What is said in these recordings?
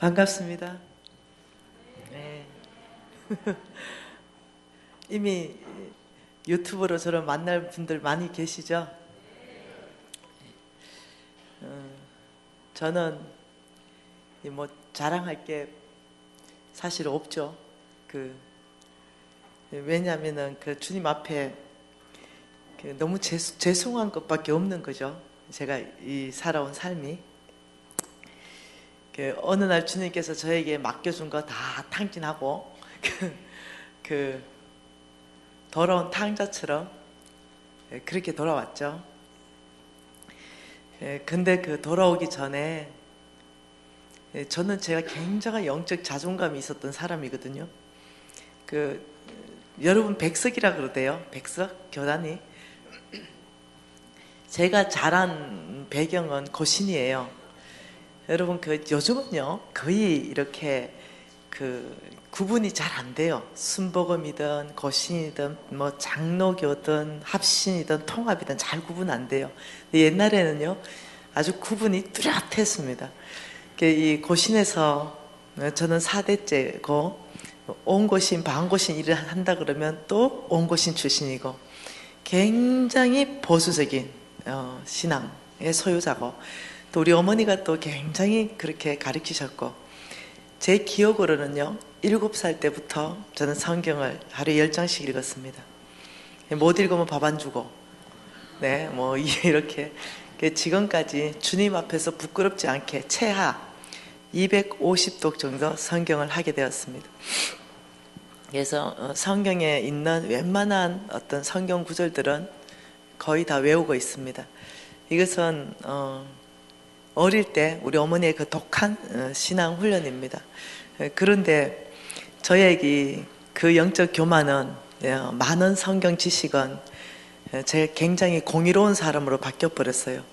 반갑습니다. 네. 이미 유튜브로 저를 만날 분들 많이 계시죠? 저는 뭐 자랑할 게 사실 없죠. 왜냐하면은 주님 앞에 너무 죄송한 것밖에 없는 거죠. 제가 이 살아온 삶이. 어느 날 주님께서 저에게 맡겨준 거 다 탕진하고 더러운 탕자처럼 그렇게 돌아왔죠. 근데 돌아오기 전에 저는 제가 굉장한 영적 자존감이 있었던 사람이거든요. 여러분 백석이라 그러대요. 백석 교단이. 제가 자란 배경은 고신이에요. 여러분 요즘은요 거의 이렇게 구분이 잘 안 돼요. 순복음이든 고신이든 뭐 장로교든 합신이든 통합이든 잘 구분 안 돼요. 근데 옛날에는요 아주 구분이 뚜렷했습니다. 이 고신에서 저는 4대째고 온고신 반고신 일을 한다 그러면 또 온고신 출신이고 굉장히 보수적인 신앙의 소유자고, 또 우리 어머니가 또 굉장히 그렇게 가르치셨고, 제 기억으로는요 7살 때부터 저는 성경을 하루에 10장씩 읽었습니다. 못 읽으면 밥 안 주고, 네, 뭐 이렇게 지금까지 주님 앞에서 부끄럽지 않게 최하 250독 정도 성경을 하게 되었습니다. 그래서 성경에 있는 웬만한 어떤 성경 구절들은 거의 다 외우고 있습니다. 이것은 어릴 때 우리 어머니의 독한 신앙 훈련입니다. 그런데 저에게 영적 교만은, 많은 성경 지식은 제가 굉장히 공의로운 사람으로 바뀌어 버렸어요.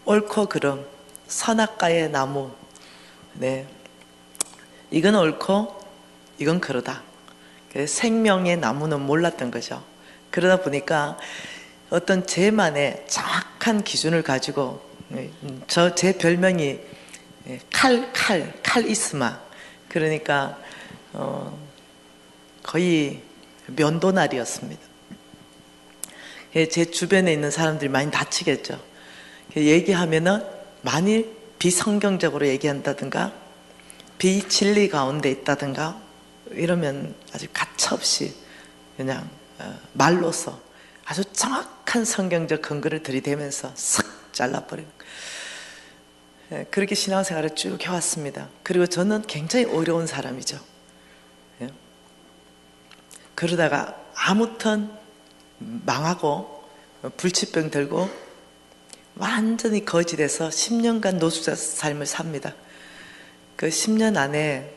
옳고 그름, 선악과의 나무, 네, 이건 옳고 이건 그러다. 생명의 나무는 몰랐던 거죠. 그러다 보니까 어떤 제만의 정확한 기준을 가지고, 제 별명이 칼이스마, 그러니까 거의 면도날이었습니다. 제 주변에 있는 사람들이 많이 다치겠죠. 얘기하면은 만일 비성경적으로 얘기한다든가 비진리 가운데 있다든가 이러면 아주 가차없이 그냥 말로써 아주 정확한 성경적 근거를 들이대면서 싹 잘라버리는, 그렇게 신앙생활을 쭉 해왔습니다. 그리고 저는 굉장히 어려운 사람이죠. 그러다가 아무튼 망하고 불치병 들고 완전히 거지돼서 10년간 노숙자 삶을 삽니다. 그 10년 안에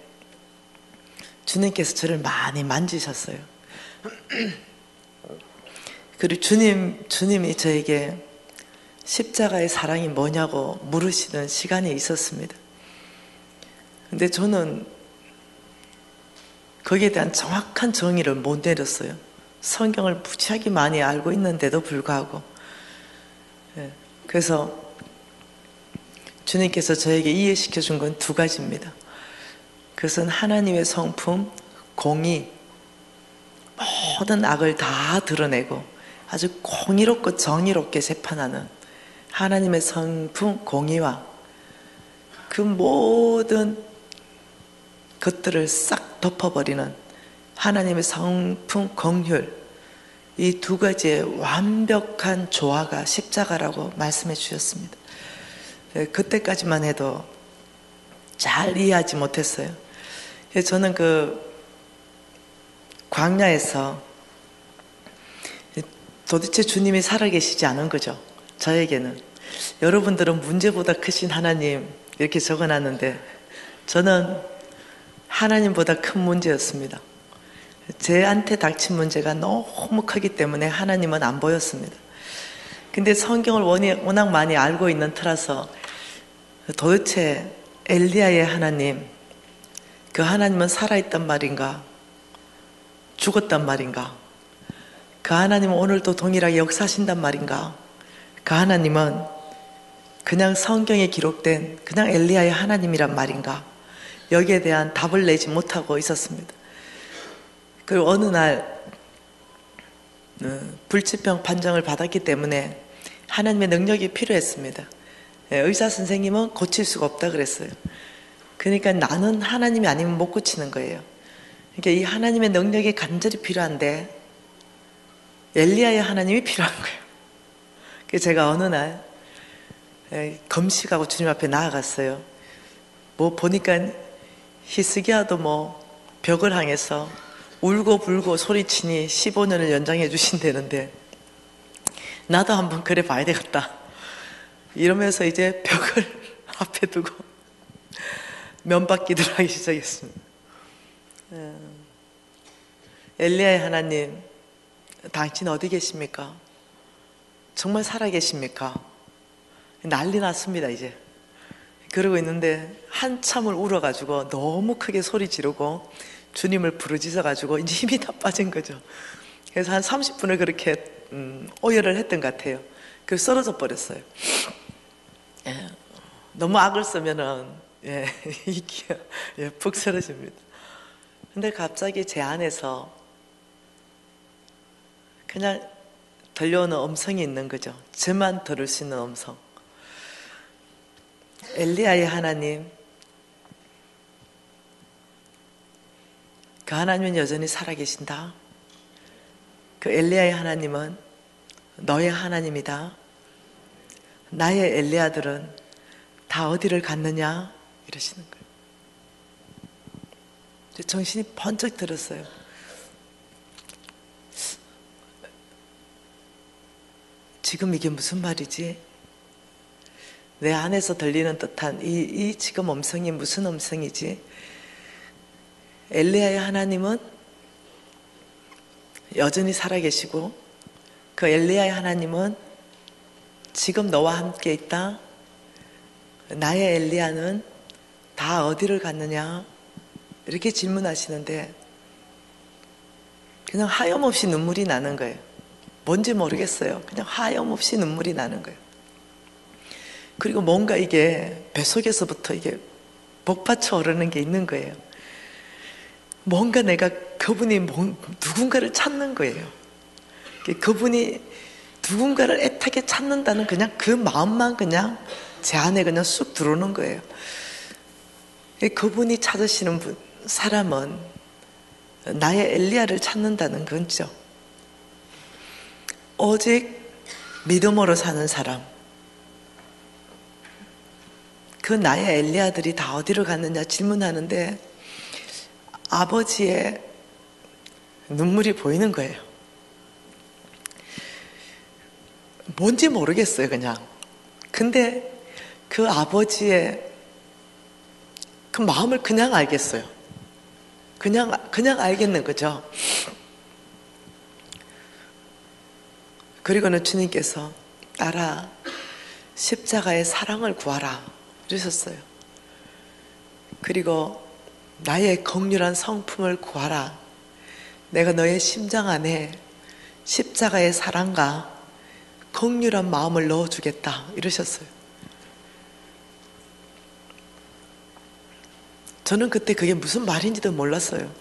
주님께서 저를 많이 만지셨어요. 그리고 주님이 저에게 십자가의 사랑이 뭐냐고 물으시는 시간이 있었습니다. 근데 저는 거기에 대한 정확한 정의를 못 내렸어요. 성경을 무지하게 많이 알고 있는데도 불구하고. 그래서 주님께서 저에게 이해시켜 준 건 2가지입니다. 그것은 하나님의 성품, 공의, 모든 악을 다 드러내고 아주 공의롭고 정의롭게 재판하는 하나님의 성품, 공의와 그 모든 것들을 싹 덮어버리는 하나님의 성품, 긍휼, 이 2가지의 완벽한 조화가 십자가라고 말씀해 주셨습니다. 그때까지만 해도 잘 이해하지 못했어요. 저는 광야에서 도대체 주님이 살아계시지 않은 거죠. 저에게는. 여러분들은 문제보다 크신 하나님 이렇게 적어놨는데 저는 하나님보다 큰 문제였습니다. 제한테 닥친 문제가 너무 크기 때문에 하나님은 안 보였습니다. 근데 성경을 워낙 많이 알고 있는 터라서 도대체 엘리야의 하나님, 그 하나님은 살아있단 말인가? 죽었단 말인가? 그 하나님은 오늘도 동일하게 역사하신단 말인가? 그 하나님은 그냥 성경에 기록된 그냥 엘리야의 하나님이란 말인가? 여기에 대한 답을 내지 못하고 있었습니다. 그리고 어느 날 불치병 판정을 받았기 때문에 하나님의 능력이 필요했습니다. 의사 선생님은 고칠 수가 없다 그랬어요. 그러니까 나는 하나님이 아니면 못 고치는 거예요. 그러니까 이 하나님의 능력이 간절히 필요한데 엘리야의 하나님이 필요한 거예요. 그래서 제가 어느 날 금식하고 주님 앞에 나아갔어요. 뭐 보니까 히스기야도 뭐 벽을 향해서 울고 불고 소리치니 15년을 연장해 주신다는데 나도 한번 그래 봐야 되겠다 이러면서 이제 벽을 앞에 두고 면박기도를 하기 시작했습니다. 엘리야의 하나님, 당신 어디 계십니까? 정말 살아 계십니까? 난리 났습니다. 이제 그러고 있는데 한참을 울어가지고 너무 크게 소리 지르고 주님을 부르짖어가지고 이제 힘이 다 빠진 거죠. 그래서 한 30분을 그렇게 오열을 했던 것 같아요. 그래서 쓰러져 버렸어요. 너무 악을 쓰면은 이기가 푹 쓰러집니다. 근데 갑자기 제 안에서 그냥 들려오는 음성이 있는 거죠. 저만 들을 수 있는 음성. 엘리야의 하나님, 그 하나님은 여전히 살아계신다. 그 엘리야의 하나님은 너의 하나님이다. 나의 엘리야들은 다 어디를 갔느냐? 이러시는 거예요. 정신이 번쩍 들었어요. 지금 이게 무슨 말이지? 내 안에서 들리는 듯한 이 지금 음성이 무슨 음성이지? 엘리야의 하나님은 여전히 살아계시고 그 엘리야의 하나님은 지금 너와 함께 있다. 나의 엘리야는 다 어디를 갔느냐? 이렇게 질문하시는데 그냥 하염없이 눈물이 나는 거예요. 뭔지 모르겠어요. 그냥 하염없이 눈물이 나는 거예요. 그리고 뭔가 이게 뱃속에서부터 이게 복받쳐 오르는 게 있는 거예요. 뭔가 내가 그분이 누군가를 찾는 거예요. 그분이 누군가를 애타게 찾는다는 그냥 그 마음만 그냥 제 안에 그냥 쑥 들어오는 거예요. 그분이 찾으시는 사람은 나의 엘리야를 찾는다는 거죠. 오직 믿음으로 사는 사람, 그 나의 엘리야들이 다 어디로 갔느냐 질문하는데 아버지의 눈물이 보이는 거예요. 뭔지 모르겠어요, 그냥. 근데 그 아버지의 그 마음을 그냥 알겠어요. 그냥 알겠는 거죠. 그리고는 주님께서 딸아, 십자가의 사랑을 구하라 이러셨어요. 그리고 나의 긍휼한 성품을 구하라. 내가 너의 심장 안에 십자가의 사랑과 긍휼한 마음을 넣어주겠다 이러셨어요. 저는 그때 그게 무슨 말인지도 몰랐어요.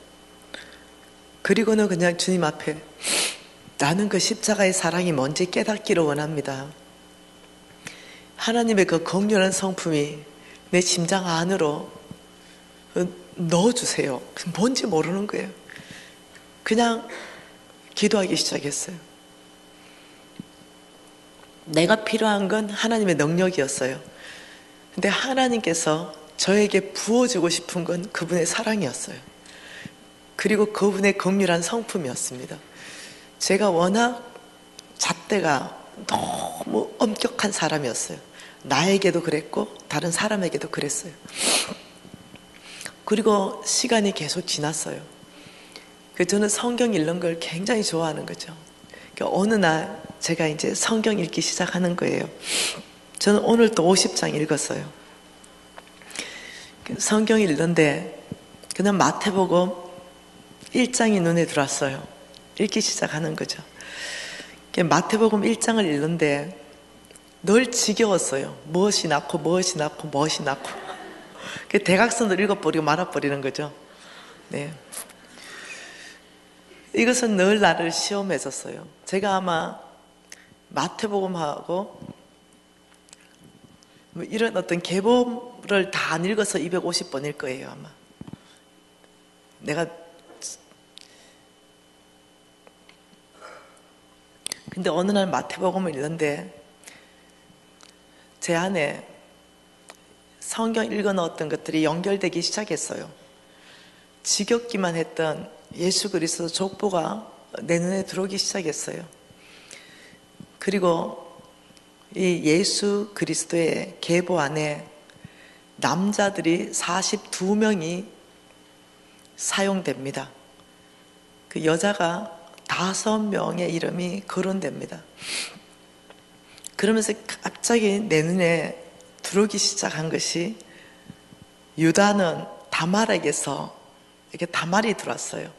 그리고는 그냥 주님 앞에 나는 그 십자가의 사랑이 뭔지 깨닫기를 원합니다. 하나님의 그 긍휼한 성품이 내 심장 안으로 넣어주세요. 뭔지 모르는 거예요. 그냥 기도하기 시작했어요. 내가 필요한 건 하나님의 능력이었어요. 근데 하나님께서 저에게 부어주고 싶은 건 그분의 사랑이었어요. 그리고 그분의 긍휼한 성품이었습니다. 제가 워낙 잣대가 너무 엄격한 사람이었어요. 나에게도 그랬고 다른 사람에게도 그랬어요. 그리고 시간이 계속 지났어요. 저는 성경 읽는 걸 굉장히 좋아하는 거죠. 어느 날 제가 이제 성경 읽기 시작하는 거예요. 저는 오늘 또 50장 읽었어요. 성경 읽는데 그냥 마태복음 1장이 눈에 들어왔어요. 읽기 시작하는 거죠. 마태복음 1장을 읽는데 늘 지겨웠어요. 무엇이 낳고 무엇이 낳고 무엇이 낳고 그 대각선을 읽어버리고 말아버리는 거죠. 네. 이것은 늘 나를 시험했었어요. 제가 아마 마태복음하고 뭐 이런 어떤 계보를 다 안 읽어서 250번일 거예요, 아마. 근데 어느 날 마태복음을 읽는데 제 안에 성경 읽어 넣었던 것들이 연결되기 시작했어요. 지겹기만 했던 예수 그리스도 족보가 내 눈에 들어오기 시작했어요. 그리고 이 예수 그리스도의 계보 안에 남자들이 42명이 사용됩니다. 그 여자가 5명의 이름이 거론됩니다. 그러면서 갑자기 내 눈에 들어오기 시작한 것이 유다는 다말에게서 이렇게 다말이 들어왔어요.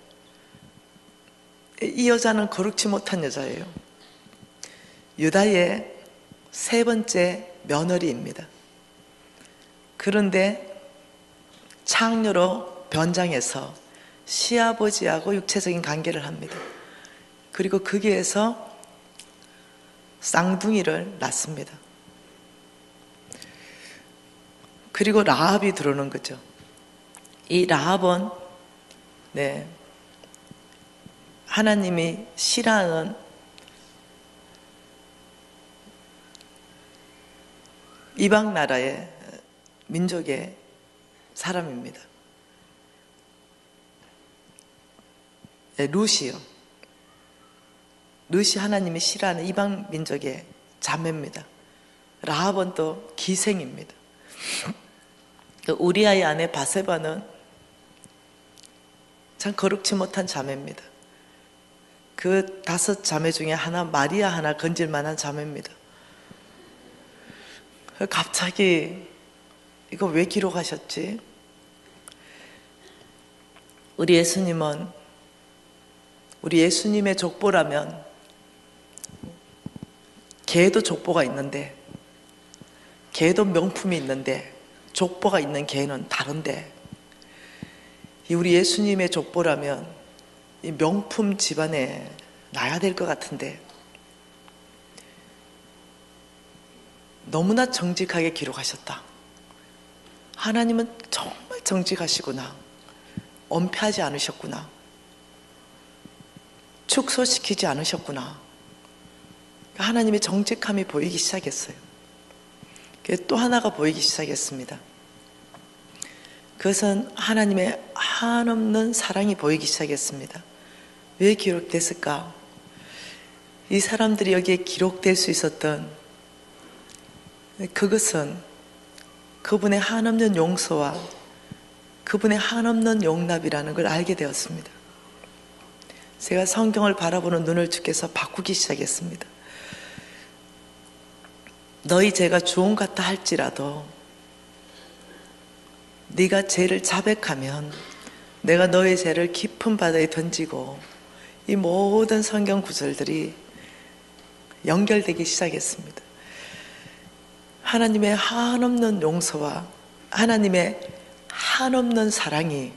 이 여자는 거룩지 못한 여자예요. 유다의 세 번째 며느리입니다. 그런데 창녀로 변장해서 시아버지하고 육체적인 관계를 합니다. 그리고 거기에서 쌍둥이를 낳습니다. 그리고 라합이 들어오는 거죠. 이 라합은 하나님이 싫어하는 이방 나라의 민족의 사람입니다. 룻이요. 룻이 하나님이 싫어하는 이방 민족의 자매입니다. 라합은 또 기생입니다. 우리아의 아내 바세바는 참 거룩지 못한 자매입니다. 그 5 자매 중에 하나, 마리아 하나 건질 만한 자매입니다. 갑자기 이거 왜 기록하셨지? 우리 예수님의 족보라면 개도 족보가 있는데, 개도 명품이 있는데 족보가 있는 개는 다른데, 우리 예수님의 족보라면 이 명품 집안에 나야 될 것 같은데 너무나 정직하게 기록하셨다. 하나님은 정말 정직하시구나. 엄폐하지 않으셨구나. 축소시키지 않으셨구나. 하나님의 정직함이 보이기 시작했어요. 또 하나가 보이기 시작했습니다. 그것은 하나님의 한없는 사랑이 보이기 시작했습니다. 왜 기록됐을까? 이 사람들이 여기에 기록될 수 있었던 그것은 그분의 한없는 용서와 그분의 한없는 용납이라는 걸 알게 되었습니다. 제가 성경을 바라보는 눈을 주께서 바꾸기 시작했습니다. 너희 죄가 주홍 같다 할지라도 네가 죄를 자백하면 내가 너의 죄를 깊은 바다에 던지고, 이 모든 성경 구절들이 연결되기 시작했습니다. 하나님의 한없는 용서와 하나님의 한없는 사랑이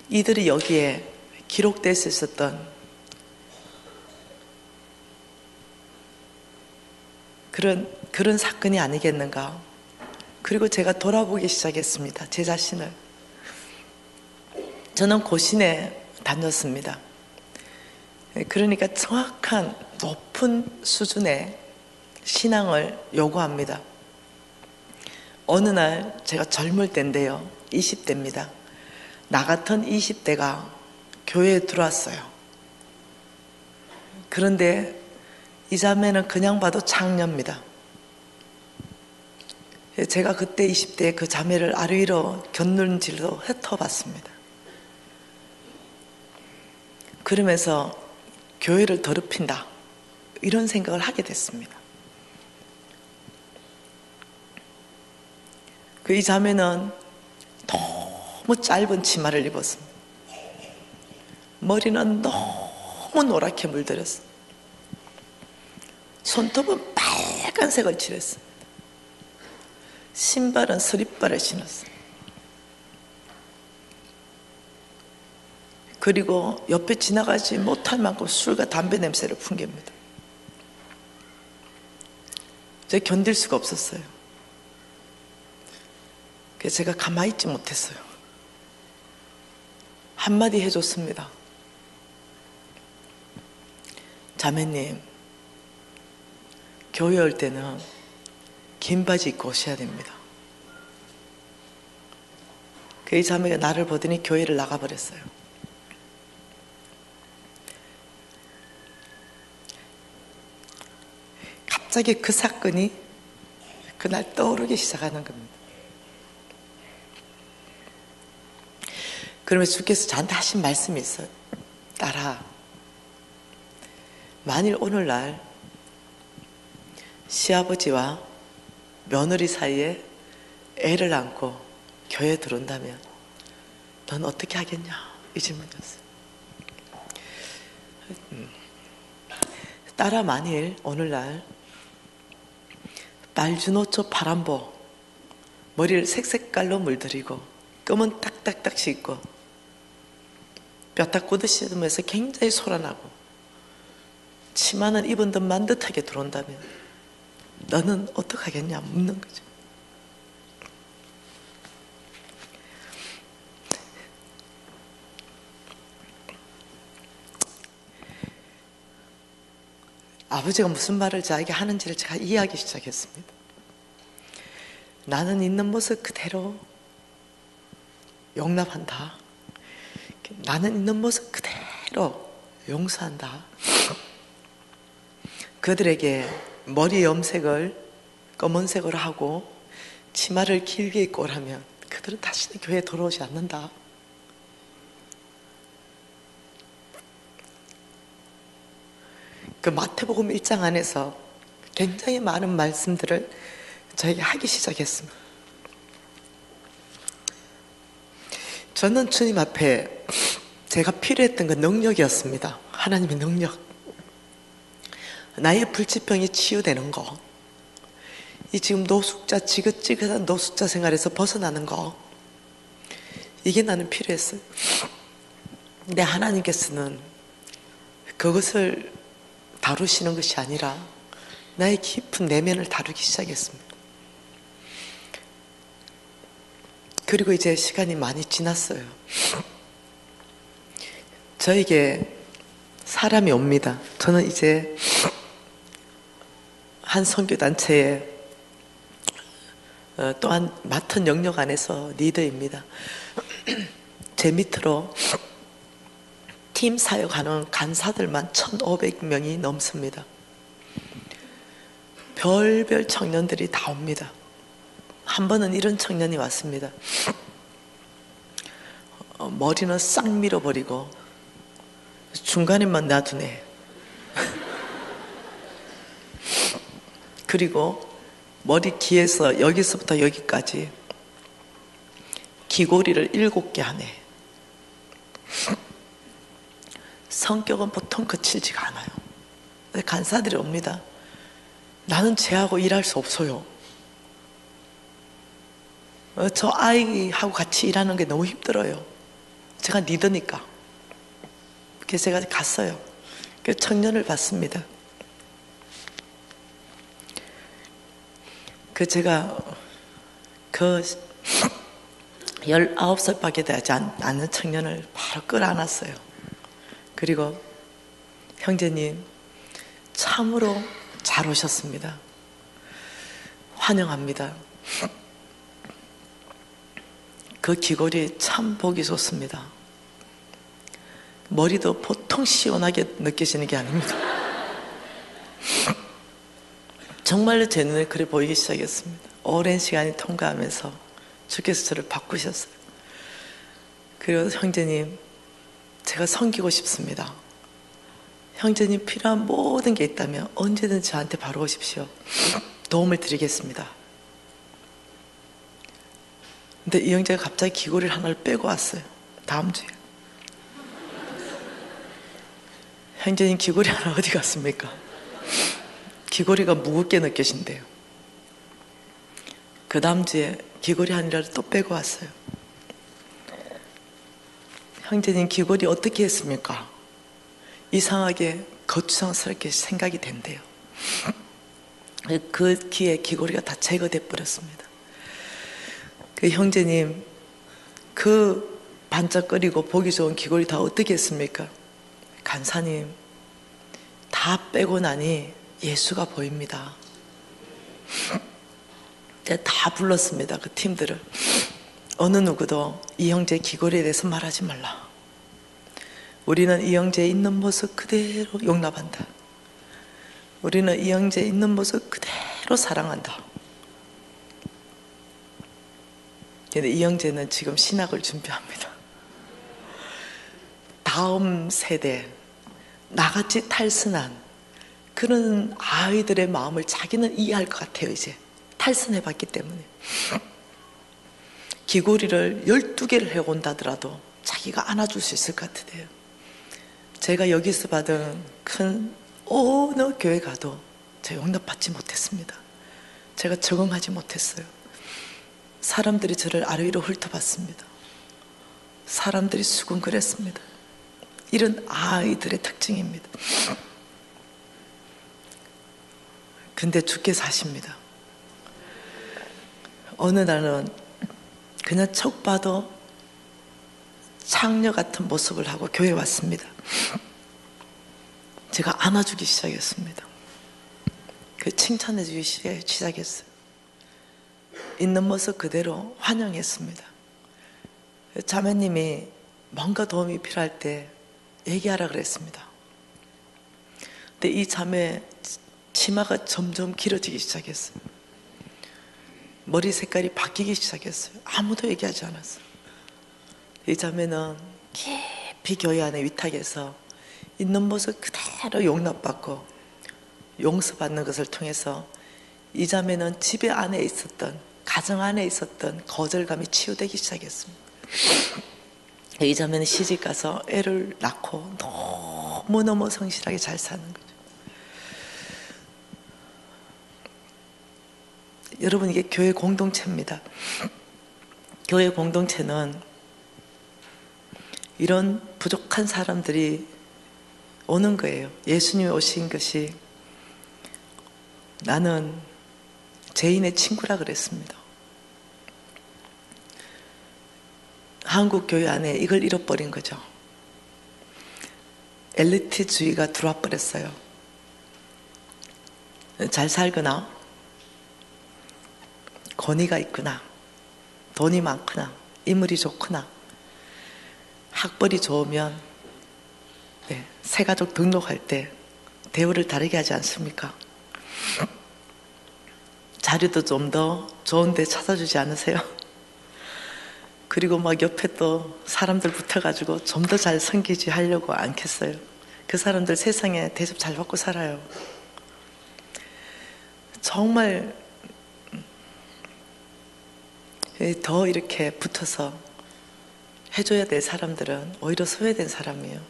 이들이 여기에 기록될 수 있었던 그런 사건이 아니겠는가. 그리고 제가 돌아보기 시작했습니다. 제 자신을. 저는 고신에 다녔습니다. 그러니까 정확한 높은 수준의 신앙을 요구합니다. 어느 날 제가 젊을 때인데요, 20대입니다. 나 같은 20대가 교회에 들어왔어요. 그런데 이 자매는 그냥 봐도 창녀입니다. 제가 그때 20대에 그 자매를 아래 위로 곁눈질로 훑어봤습니다. 그러면서 교회를 더럽힌다, 이런 생각을 하게 됐습니다. 이 자매는 너무 짧은 치마를 입었습니다. 머리는 너무 노랗게 물들였습니다. 손톱은 빨간색을 칠했습니다. 신발은 스리퍼를 신었어요. 그리고 옆에 지나가지 못할 만큼 술과 담배 냄새를 풍깁니다. 제가 견딜 수가 없었어요. 그래서 제가 가만히 있지 못했어요. 한마디 해줬습니다. 자매님, 교회 올 때는 긴 바지 입고 오셔야 됩니다. 그 자매가 나를 보더니 교회를 나가버렸어요. 갑자기 그 사건이 그날 떠오르기 시작하는 겁니다. 그러면서 주께서 저한테 하신 말씀이 있어요. 딸아, 만일 오늘날 시아버지와 며느리 사이에 애를 안고 교회에 들어온다면 넌 어떻게 하겠냐? 이 질문이었어요. 딸아, 만일 오늘날 말주노초 파란보 머리를 색색깔로 물들이고 껌은 딱딱딱 씻고 뼈딱 굳으시면서 굉장히 소란하고 치마는 입은 듯 만 듯하게 들어온다면 너는 어떡하겠냐 묻는 거죠. 아버지가 무슨 말을 저에게 하는지를 제가 이해하기 시작했습니다. 나는 있는 모습 그대로 용납한다. 나는 있는 모습 그대로 용서한다. 그들에게 머리 염색을 검은색으로 하고 치마를 길게 입고 오라면 그들은 다시는 교회에 돌아오지 않는다. 그 마태복음 1장 안에서 굉장히 많은 말씀들을 저에게 하기 시작했습니다. 저는 주님 앞에 제가 필요했던 건 능력이었습니다. 하나님의 능력. 나의 불치병이 치유되는 거. 이 지금 노숙자, 지긋지긋한 노숙자 생활에서 벗어나는 거. 이게 나는 필요했어요. 근데 하나님께서는 그것을 다루시는 것이 아니라 나의 깊은 내면을 다루기 시작했습니다. 그리고 이제 시간이 많이 지났어요. 저에게 사람이 옵니다. 저는 이제 한 선교단체에 또한 맡은 영역 안에서 리더입니다. 제 밑으로 팀 사역하는 간사들만 1,500명이 넘습니다. 별별 청년들이 다 옵니다. 한 번은 이런 청년이 왔습니다. 머리는 싹 밀어버리고 중간에만 놔두네. 그리고 머리 귀에서 여기서부터 여기까지 귀고리를 7개 하네. 성격은 보통 거칠지가 않아요. 간사들이 옵니다. 나는 쟤하고 일할 수 없어요. 저 아이하고 같이 일하는 게 너무 힘들어요. 제가 리더니까. 그래서 제가 갔어요. 그 청년을 봤습니다. 제가 19살밖에 되지 않는 청년을 바로 끌어안았어요. 그리고 형제님 참으로 잘 오셨습니다. 환영합니다. 그 귀걸이 참 보기 좋습니다. 머리도 보통 시원하게 느껴지는 게 아닙니다. 정말로 제 눈에 그래 보이기 시작했습니다. 오랜 시간이 통과하면서 주께서 저를 바꾸셨어요. 그리고 형제님, 제가 섬기고 싶습니다. 형제님 필요한 모든 게 있다면 언제든지 저한테 바로 오십시오. 도움을 드리겠습니다. 근데 이 형제가 갑자기 귀걸이를 하나를 빼고 왔어요. 다음 주에. 형제님 귀걸이 하나 어디 갔습니까? 귀걸이가 무겁게 느껴진대요. 그 다음 주에 귀걸이 하늘을 또 빼고 왔어요. 형제님, 귀걸이 어떻게 했습니까? 이상하게 거추장스럽게 생각이 된대요. 그 기에 귀걸이가 다 제거돼 버렸습니다. 그 형제님, 그 반짝거리고 보기 좋은 귀걸이 다 어떻게 했습니까? 간사님, 다 빼고 나니 예수가 보입니다. 제가 다 불렀습니다. 그 팀들을. 어느 누구도 이 형제 귀걸이에 대해서 말하지 말라. 우리는 이 형제의 있는 모습 그대로 용납한다. 우리는 이 형제의 있는 모습 그대로 사랑한다. 근데 이 형제는 지금 신학을 준비합니다. 다음 세대, 나같이 탈선한 그런 아이들의 마음을 자기는 이해할 것 같아요. 이제 탈선해봤기 때문에. 귀걸이를 12개를 해온다더라도 자기가 안아줄 수 있을 것 같아요. 제가 여기서 받은 큰 어느 교회 가도 제가 용납받지 못했습니다. 제가 적응하지 못했어요. 사람들이 저를 아래 위로 훑어봤습니다. 사람들이 수군거렸습니다. 이런 아이들의 특징입니다. 근데 주께서 하십니다. 어느 날은 그냥 척 봐도 창녀 같은 모습을 하고 교회에 왔습니다. 제가 안아주기 시작했습니다. 그 칭찬해주기 시작했어요. 있는 모습 그대로 환영했습니다. 자매님이 뭔가 도움이 필요할 때 얘기하라 그랬습니다. 근데 이 자매 치마가 점점 길어지기 시작했어요. 머리 색깔이 바뀌기 시작했어요. 아무도 얘기하지 않았어요. 이 자매는 깊이 교회 안에 위탁해서 있는 모습 그대로 용납받고 용서받는 것을 통해서 이 자매는 집에 안에 있었던, 가정 안에 있었던 거절감이 치유되기 시작했습니다. 이 자매는 시집가서 애를 낳고 너무너무 성실하게 잘 사는 거죠. 여러분, 이게 교회 공동체입니다. 교회 공동체는 이런 부족한 사람들이 오는 거예요. 예수님이 오신 것이 나는 죄인의 친구라 그랬습니다. 한국 교회 안에 이걸 잃어버린 거죠. 엘리트주의가 들어와 버렸어요. 잘 살거나 권위가 있구나, 돈이 많구나, 인물이 좋구나, 학벌이 좋으면 새가족 등록할 때 대우를 다르게 하지 않습니까? 자료도 좀 더 좋은 데 찾아주지 않으세요? 그리고 막 옆에 또 사람들 붙어가지고 좀 더 잘 섬기지 하려고 않겠어요? 그 사람들 세상에 대접 잘 받고 살아요. 정말 더 이렇게 붙어서 해줘야 될 사람들은 오히려 소외된 사람이에요.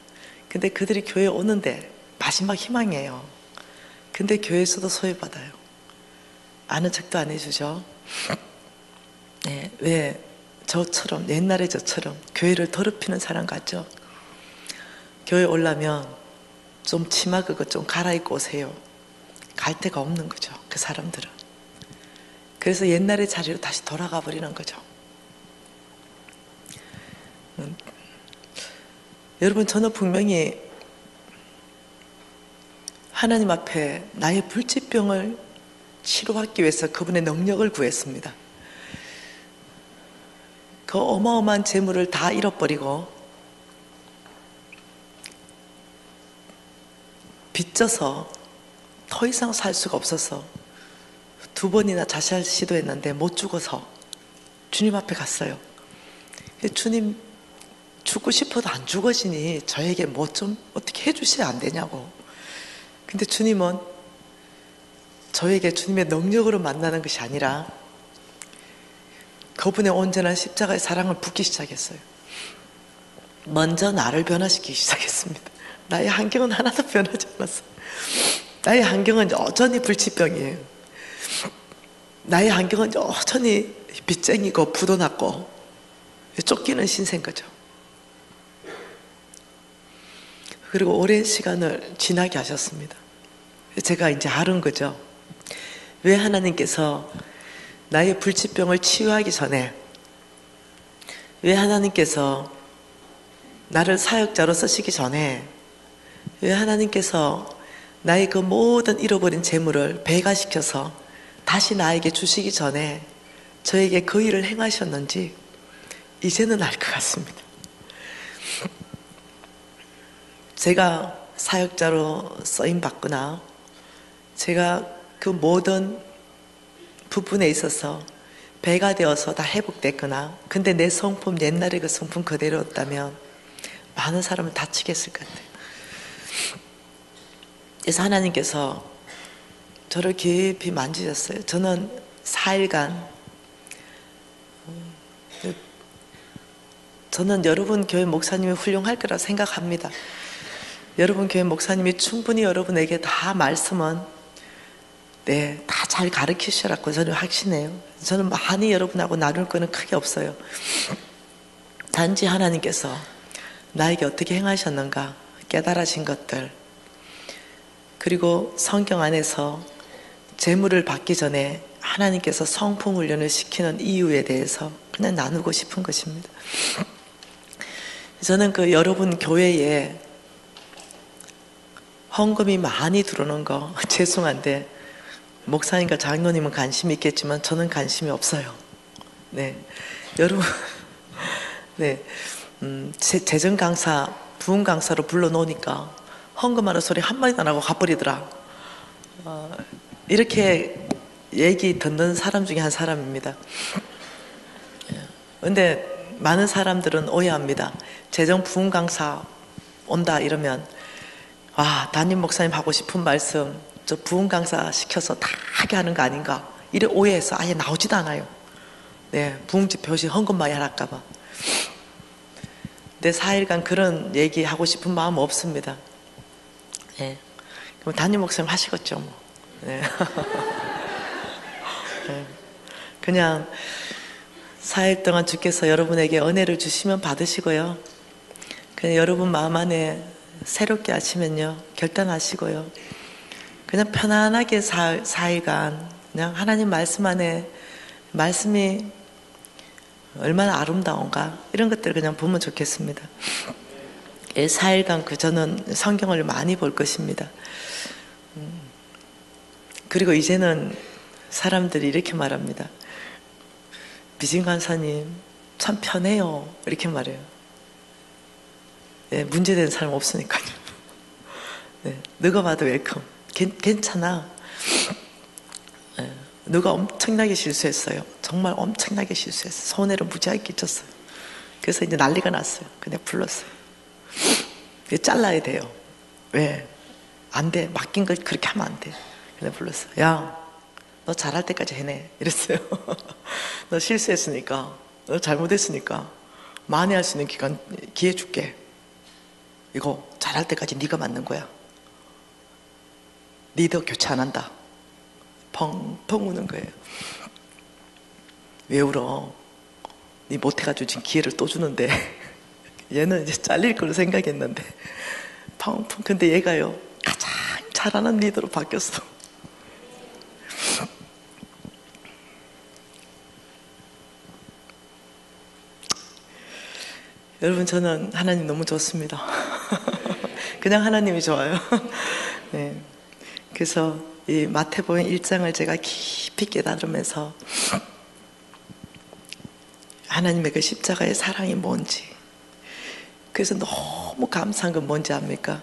근데 그들이 교회에 오는데 마지막 희망이에요. 근데 교회에서도 소외받아요. 아는 척도 안 해주죠. 네, 왜 저처럼, 옛날에 저처럼 교회를 더럽히는 사람 같죠? 교회 오려면 좀 치마 그거 좀 갈아입고 오세요. 갈 데가 없는 거죠, 그 사람들은. 그래서 옛날의 자리로 다시 돌아가 버리는 거죠. 여러분, 저는 분명히 하나님 앞에 나의 불치병을 치료하기 위해서 그분의 능력을 구했습니다. 그 어마어마한 재물을 다 잃어버리고 빚져서 더 이상 살 수가 없어서 2번이나 자살 시도했는데 못 죽어서 주님 앞에 갔어요. 주님, 죽고 싶어도 안 죽어지니 저에게 뭐 좀 어떻게 해주셔야 안 되냐고. 근데 주님은 저에게 주님의 능력으로 만나는 것이 아니라 그분의 온전한 십자가의 사랑을 붓기 시작했어요. 먼저 나를 변화시키기 시작했습니다. 나의 환경은 하나도 변하지 않았어요. 나의 환경은 여전히 불치병이에요. 나의 환경은 여전히 빚쟁이고 부도 났고 쫓기는 신세인 거죠. 그리고 오랜 시간을 지나게 하셨습니다. 제가 이제 알은 거죠. 왜 하나님께서 나의 불치병을 치유하기 전에, 왜 하나님께서 나를 사역자로 쓰시기 전에, 왜 하나님께서 나의 그 모든 잃어버린 재물을 배가시켜서 다시 나에게 주시기 전에 저에게 그 일을 행하셨는지 이제는 알 것 같습니다. 제가 사역자로 쓰임받거나 제가 그 모든 부분에 있어서 배가 되어서 다 회복됐거나, 근데 내 성품, 옛날의 그 성품 그대로였다면 많은 사람을 다치겠을 것 같아요. 그래서 하나님께서 저를 깊이 만지셨어요. 저는 4일간, 저는 여러분 교회 목사님이 훌륭할 거라 생각합니다. 여러분 교회 목사님이 충분히 여러분에게 다 말씀은 다 잘 가르치시라고 저는 확신해요. 저는 많이 여러분하고 나눌 거는 크게 없어요. 단지 하나님께서 나에게 어떻게 행하셨는가 깨달아진 것들, 그리고 성경 안에서 재물을 받기 전에 하나님께서 성품 훈련을 시키는 이유에 대해서 그냥 나누고 싶은 것입니다. 저는 그 여러분 교회에 헌금이 많이 들어오는 거 죄송한데, 목사님과 장로님은 관심이 있겠지만 저는 관심이 없어요. 여러분, 재정 강사, 부흥 강사로 불러놓으니까 헌금하는 소리 한마디도 안 하고 가버리더라. 이렇게 얘기 듣는 사람 중에 한 사람입니다. 근데 많은 사람들은 오해합니다. 재정 부흥 강사 온다 이러면, 담임 목사님 하고 싶은 말씀 저 부흥 강사 시켜서 다 하게 하는 거 아닌가, 이래 오해해서 아예 나오지도 않아요. 부흥집 표시 헌금 많이 할까 봐. 근데 4일간 그런 얘기 하고 싶은 마음 없습니다. 그럼 담임 목사님 하시겠죠 뭐. 그냥 4일 동안 주께서 여러분에게 은혜를 주시면 받으시고요. 그냥 여러분 마음 안에 새롭게 하시면요, 결단하시고요, 그냥 편안하게 4일간 그냥 하나님 말씀 안에, 말씀이 얼마나 아름다운가 이런 것들을 그냥 보면 좋겠습니다. 4일간 저는 성경을 많이 볼 것입니다. 그리고 이제는 사람들이 이렇게 말합니다. 미진 간사님 참 편해요 이렇게 말해요. 문제되는 사람 없으니까요. 누가 봐도 웰컴. 괜찮아. 누가 엄청나게 실수했어요. 정말 엄청나게 실수했어요. 손해를 무지하게 끼쳤어요. 그래서 이제 난리가 났어요. 그냥 불렀어요. 잘라야 돼요. 왜? 안 돼. 맡긴 걸 그렇게 하면 안 돼. 그냥 불렀어요. 야, 너 잘할 때까지 해내. 이랬어요. 너 실수했으니까, 너 잘못했으니까 만회할 수 있는 기회 줄게. 이거 잘할 때까지 네가 맞는 거야. 리더 교체 안 한다. 펑펑 우는 거예요. 왜 울어? 네 못해가지고 지금 기회를 또 주는데 얘는 이제 잘릴 걸로 생각했는데 펑펑. 근데 얘가요 가장 잘하는 리더로 바뀌었어. 여러분, 저는 하나님 너무 좋습니다. 그냥 하나님이 좋아요. 그래서 이 마태복음 1장을 제가 깊이 깨달으면서 하나님의 그 십자가의 사랑이 뭔지, 그래서 너무 감사한 건 뭔지 압니까?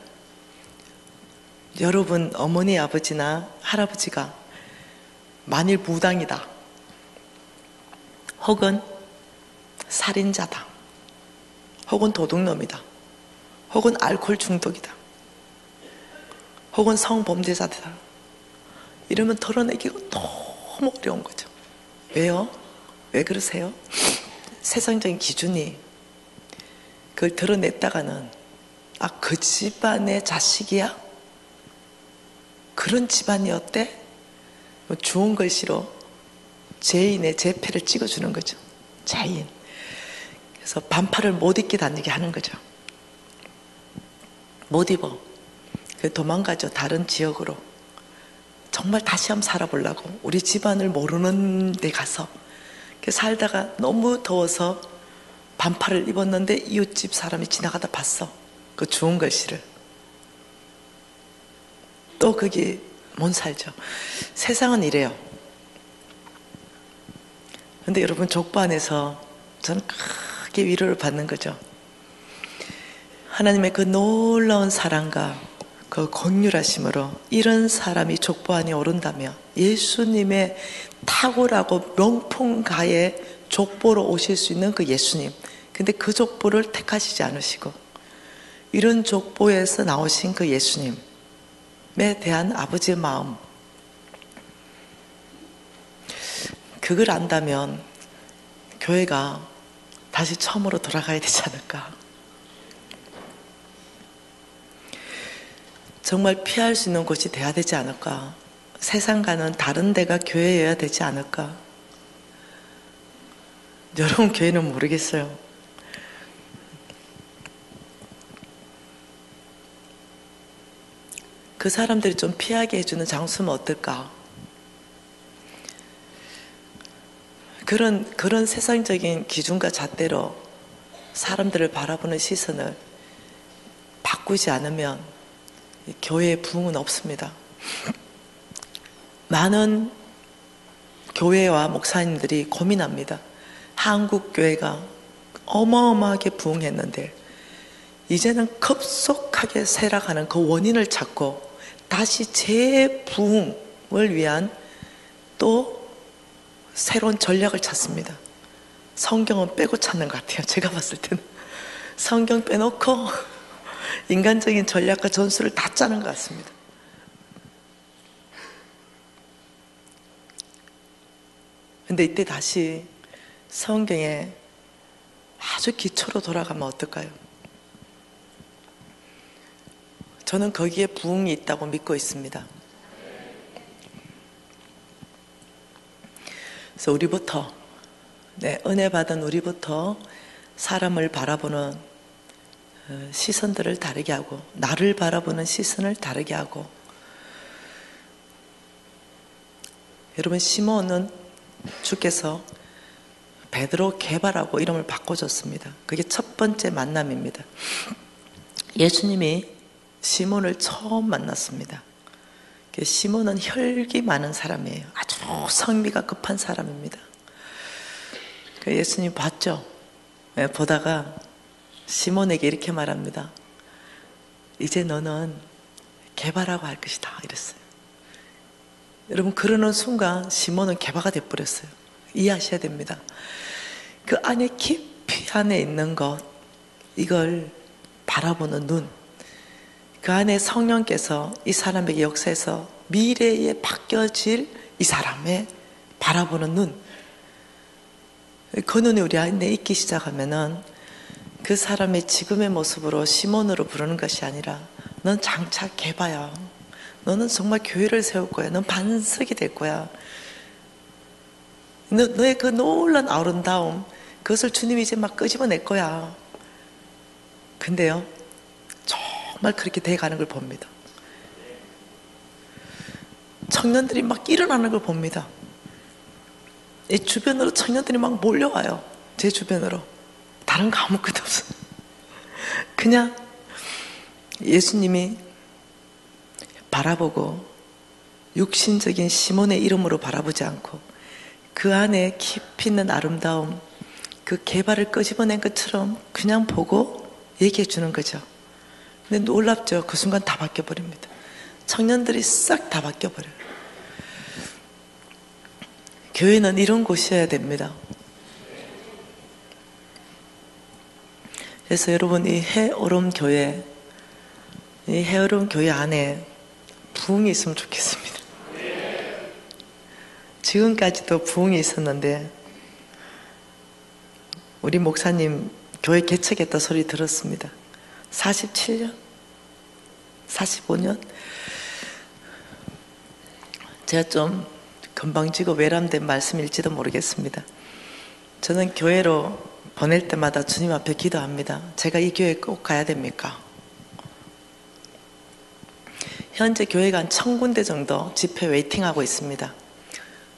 여러분 어머니 아버지나 할아버지가 만일 무당이다, 혹은 살인자다, 혹은 도둑놈이다, 혹은 알코올 중독이다, 혹은 성범죄자다, 이러면 털어내기가 너무 어려운 거죠. 왜요? 왜 그러세요? 세상적인 기준이 그걸 드러냈다가는 그 집안의 자식이야? 그런 집안이었대? 좋은 글씨로 죄인의 죄패를 찍어주는 거죠. 죄인. 그래서 반팔을 못 입게 다니게 하는 거죠. 못 입어. 도망가죠. 다른 지역으로. 정말 다시 한번 살아보려고. 우리 집안을 모르는 데 가서. 살다가 너무 더워서 반팔을 입었는데 이웃집 사람이 지나가다 봤어. 그 주운 글씨를. 또 거기 못 살죠. 세상은 이래요. 근데 여러분, 족보 안에서 저는 크게 위로를 받는 거죠. 하나님의 그 놀라운 사랑과 그 긍휼하심으로 이런 사람이 족보 안에 오른다면 예수님의 탁월하고 명품가의 족보로 오실 수 있는 그 예수님, 근데 그 족보를 택하시지 않으시고 이런 족보에서 나오신 그 예수님에 대한 아버지의 마음, 그걸 안다면 교회가 다시 처음으로 돌아가야 되지 않을까. 정말 피할 수 있는 곳이 돼야 되지 않을까. 세상과는 다른 데가 교회여야 되지 않을까. 여러분 교회는 모르겠어요. 그 사람들이 좀 피하게 해주는 장소면 어떨까. 그런 세상적인 기준과 잣대로 사람들을 바라보는 시선을 바꾸지 않으면 교회의 부흥은 없습니다. 많은 교회와 목사님들이 고민합니다. 한국 교회가 어마어마하게 부흥했는데 이제는 급속하게 쇠락하는 그 원인을 찾고 다시 재부흥을 위한 또 새로운 전략을 찾습니다. 성경은 빼고 찾는 것 같아요. 제가 봤을 때는 성경 빼놓고 인간적인 전략과 전술을 다 짜는 것 같습니다. 근데 이때 다시 성경에 아주 기초로 돌아가면 어떨까요? 저는 거기에 부흥이 있다고 믿고 있습니다. 그래서 우리부터, 은혜 받은 우리부터 사람을 바라보는 시선들을 다르게 하고, 나를 바라보는 시선을 다르게 하고. 여러분, 시몬은 주께서 베드로 개바라고 이름을 바꿔줬습니다. 그게 첫 번째 만남입니다. 예수님이 시몬을 처음 만났습니다. 시몬은 혈기 많은 사람이에요. 아주 성미가 급한 사람입니다. 예수님 봤죠? 보다가 시몬에게 이렇게 말합니다. 이제 너는 개바라고 할 것이다 이랬어요. 여러분, 그러는 순간 시몬은 개바가 돼버렸어요. 이해하셔야 됩니다. 그 안에 깊이 안에 있는 것, 이걸 바라보는 눈, 그 안에 성령께서 이 사람에게 역사해서 미래에 바뀌어질 이 사람의 바라보는 눈, 그 눈이 우리 안에 있기 시작하면은 그 사람의 지금의 모습으로 시몬으로 부르는 것이 아니라 넌 장차 개바야. 너는 정말 교회를 세울 거야. 넌 반석이 될 거야. 너의 그 놀라운 아름다움, 그것을 주님이 이제 막 끄집어낼 거야. 근데요, 정말 그렇게 돼가는 걸 봅니다. 청년들이 막 일어나는 걸 봅니다. 이 주변으로 청년들이 막 몰려와요. 제 주변으로. 다른 거 아무것도 없어요. 그냥 예수님이 바라보고 육신적인 시몬의 이름으로 바라보지 않고 그 안에 깊이 있는 아름다움, 그 개발을 끄집어낸 것처럼 그냥 보고 얘기해 주는 거죠. 근데 놀랍죠. 그 순간 다 바뀌어버립니다. 청년들이 싹 다 바뀌어버려요. 교회는 이런 곳이어야 됩니다. 그래서 여러분, 이 해오름 교회, 이 해오름 교회 안에 부흥이 있으면 좋겠습니다. 지금까지도 부흥이 있었는데 우리 목사님 교회 개척했다 소리 들었습니다. 47년? 45년? 제가 좀 건방지고 외람된 말씀일지도 모르겠습니다. 저는 교회로 보낼 때마다 주님 앞에 기도합니다. 제가 이 교회에 꼭 가야 됩니까? 현재 교회가 한 1000군데 정도 집회 웨이팅하고 있습니다.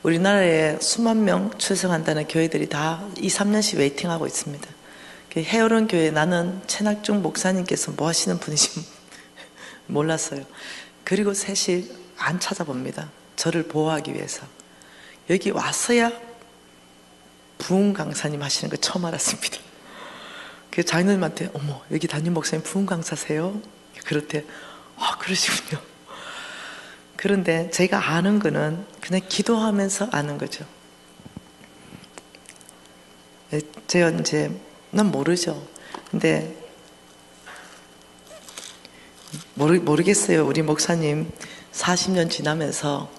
우리나라에 수만 명 출석한다는 교회들이 다 2~3년씩 웨이팅하고 있습니다. 헤어론 교회, 나는 최낙중 목사님께서 뭐 하시는 분이신지 몰랐어요. 그리고 셋이 안 찾아봅니다. 저를 보호하기 위해서. 여기 왔어야 부흥 강사님 하시는 거 처음 알았습니다. 그 장로님한테 어머 여기 담임 목사님 부흥 강사세요? 그렇대. 아 그러시군요. 그런데 제가 아는 거는 그냥 기도하면서 아는 거죠. 제가 이제 난 모르죠. 근데 모르겠어요. 우리 목사님 40년 지나면서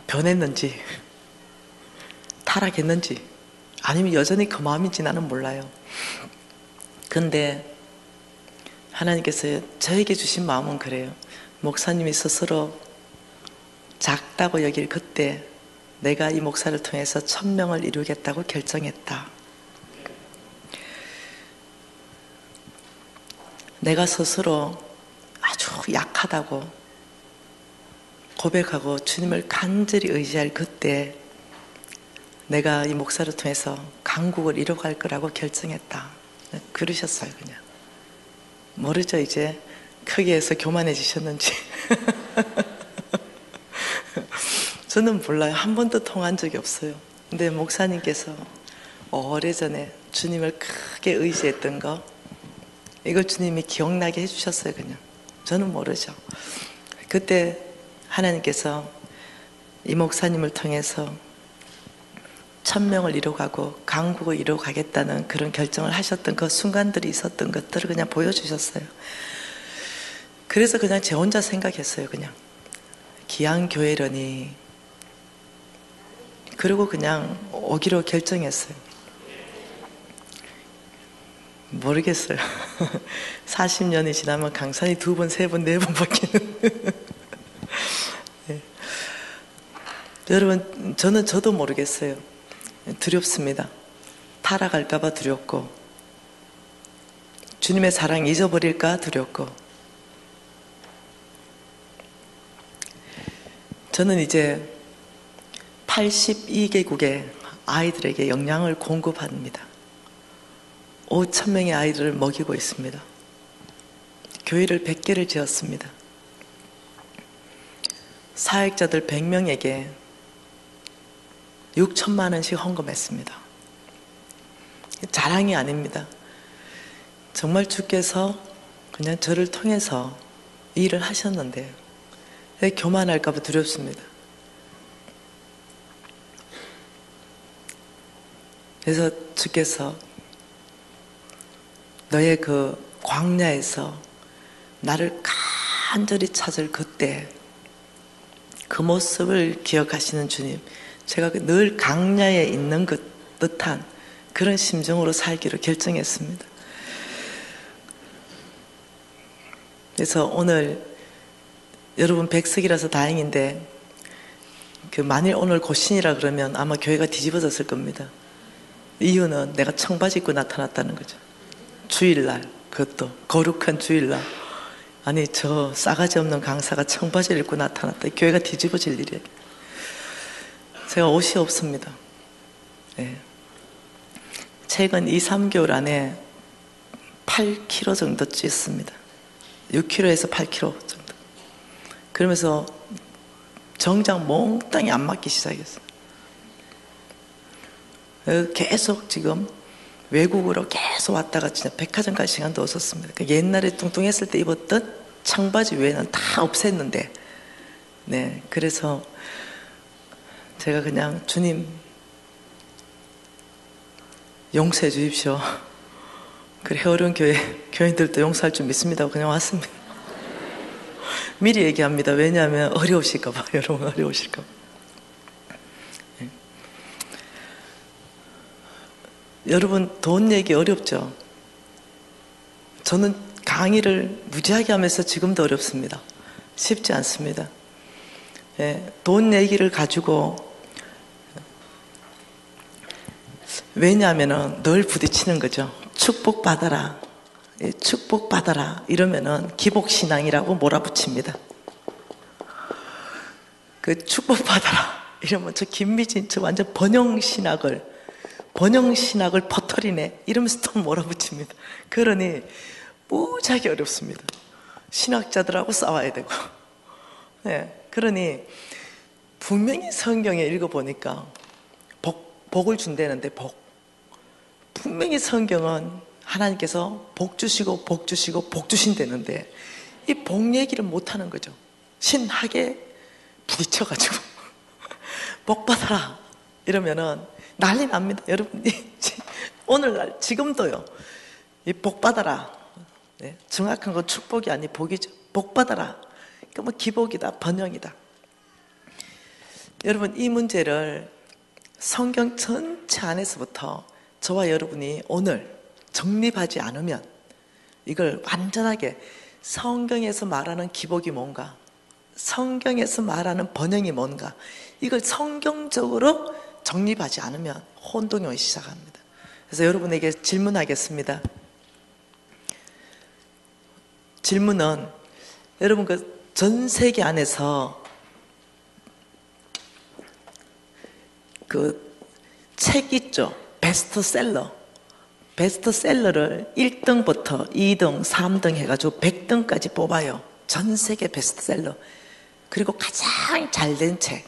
변했는지 타락했는지 아니면 여전히 그 마음인지 나는 몰라요. 근데 하나님께서 저에게 주신 마음은 그래요. 목사님이 스스로 작다고 여길 그때 내가 이 목사를 통해서 1000명을 이루겠다고 결정했다. 내가 스스로 아주 약하다고 고백하고 주님을 간절히 의지할 그때 내가 이 목사를 통해서 강국을 이뤄갈 거라고 결정했다. 그러셨어요. 그냥 모르죠. 이제 크게 해서 교만해지셨는지 저는 몰라요. 한 번도 통한 적이 없어요. 근데 목사님께서 오래전에 주님을 크게 의지했던 거 이걸 주님이 기억나게 해주셨어요. 그냥 저는 모르죠. 그때 하나님께서 이 목사님을 통해서 1000명을 이뤄가고 강국을 이뤄가겠다는 그런 결정을 하셨던 그 순간들이 있었던 것들을 그냥 보여주셨어요. 그래서 그냥 제 혼자 생각했어요. 그냥 기양교회라니. 그리고 그냥 오기로 결정했어요. 모르겠어요. 40년이 지나면 강산이 2번, 3번, 4번 바뀌는. 네. 여러분, 저도 모르겠어요. 두렵습니다. 타락할까봐 두렵고, 주님의 사랑 잊어버릴까 두렵고, 저는 이제 82개국의 아이들에게 영양을 공급합니다. 5,000명의 아이들을 먹이고 있습니다. 교회를 100개를 지었습니다. 사역자들 100명에게 6천만 원씩 헌금했습니다. 자랑이 아닙니다. 정말 주께서 그냥 저를 통해서 일을 하셨는데 왜 교만할까 봐 두렵습니다. 그래서 주께서 너의 그 광야에서 나를 간절히 찾을 그때 그 모습을 기억하시는 주님, 제가 늘 강야에 있는 듯한 그런 심정으로 살기로 결정했습니다. 그래서 오늘 여러분 백석이라서 다행인데 만일 오늘 고신이라 그러면 아마 교회가 뒤집어졌을 겁니다. 이유는 내가 청바지 입고 나타났다는 거죠. 주일날, 그것도 거룩한 주일날. 아니 저 싸가지 없는 강사가 청바지를 입고 나타났다. 교회가 뒤집어질 일이에요. 제가 옷이 없습니다. 네. 최근 2~3개월 안에 8kg 정도 쪘습니다. 6kg에서 8kg 정도. 그러면서 정장 몽땅이 안 맞기 시작했어요. 계속 지금 외국으로 계속 왔다가 진짜 백화점 갈 시간도 없었습니다. 옛날에 뚱뚱했을 때 입었던 청바지 외에는 다 없앴는데, 네, 그래서 제가 그냥 주님 용서해 주십시오. 그래 어려운 교인들도 용서할 줄 믿습니다. 그냥 왔습니다. 미리 얘기합니다. 왜냐하면 어려우실까봐, 여러분 어려우실까봐. 네. 여러분 돈 얘기 어렵죠? 저는 강의를 무지하게 하면서 지금도 어렵습니다. 쉽지 않습니다. 예, 돈 얘기를 가지고, 왜냐하면은 늘 부딪히는 거죠. 축복받아라. 예, 축복받아라. 이러면은 기복신앙이라고 몰아붙입니다. 그 축복받아라. 이러면 저 김미진 저 완전 번영신학을 퍼뜨리네. 이러면서 또 몰아붙입니다. 그러니 무지하게 어렵습니다. 신학자들하고 싸워야 되고. 네, 그러니 분명히 성경에 읽어보니까 복을 준다는데 분명히 성경은 하나님께서 복 주시고 복 주시고 복 주신다는데 이 복 얘기를 못하는 거죠. 신학에 부딪혀가지고 복 받아라 이러면은 난리 납니다. 여러분이 오늘날 지금도요. 이 복 받아라. 네, 정확한 건 축복이 아니 복이죠. 복 받아라. 그러니까 뭐 기복이다, 번영이다. 여러분 이 문제를 성경 전체 안에서부터 저와 여러분이 오늘 정립하지 않으면 이걸 완전하게 성경에서 말하는 기복이 뭔가, 성경에서 말하는 번영이 뭔가, 이걸 성경적으로 정립하지 않으면 혼동이 오기 시작합니다. 그래서 여러분에게 질문하겠습니다. 질문은 여러분 그 전 세계 안에서 그 책 있죠. 베스트셀러를 1등부터 2등, 3등 해가지고 100등까지 뽑아요. 전 세계 베스트셀러. 그리고 가장 잘된 책,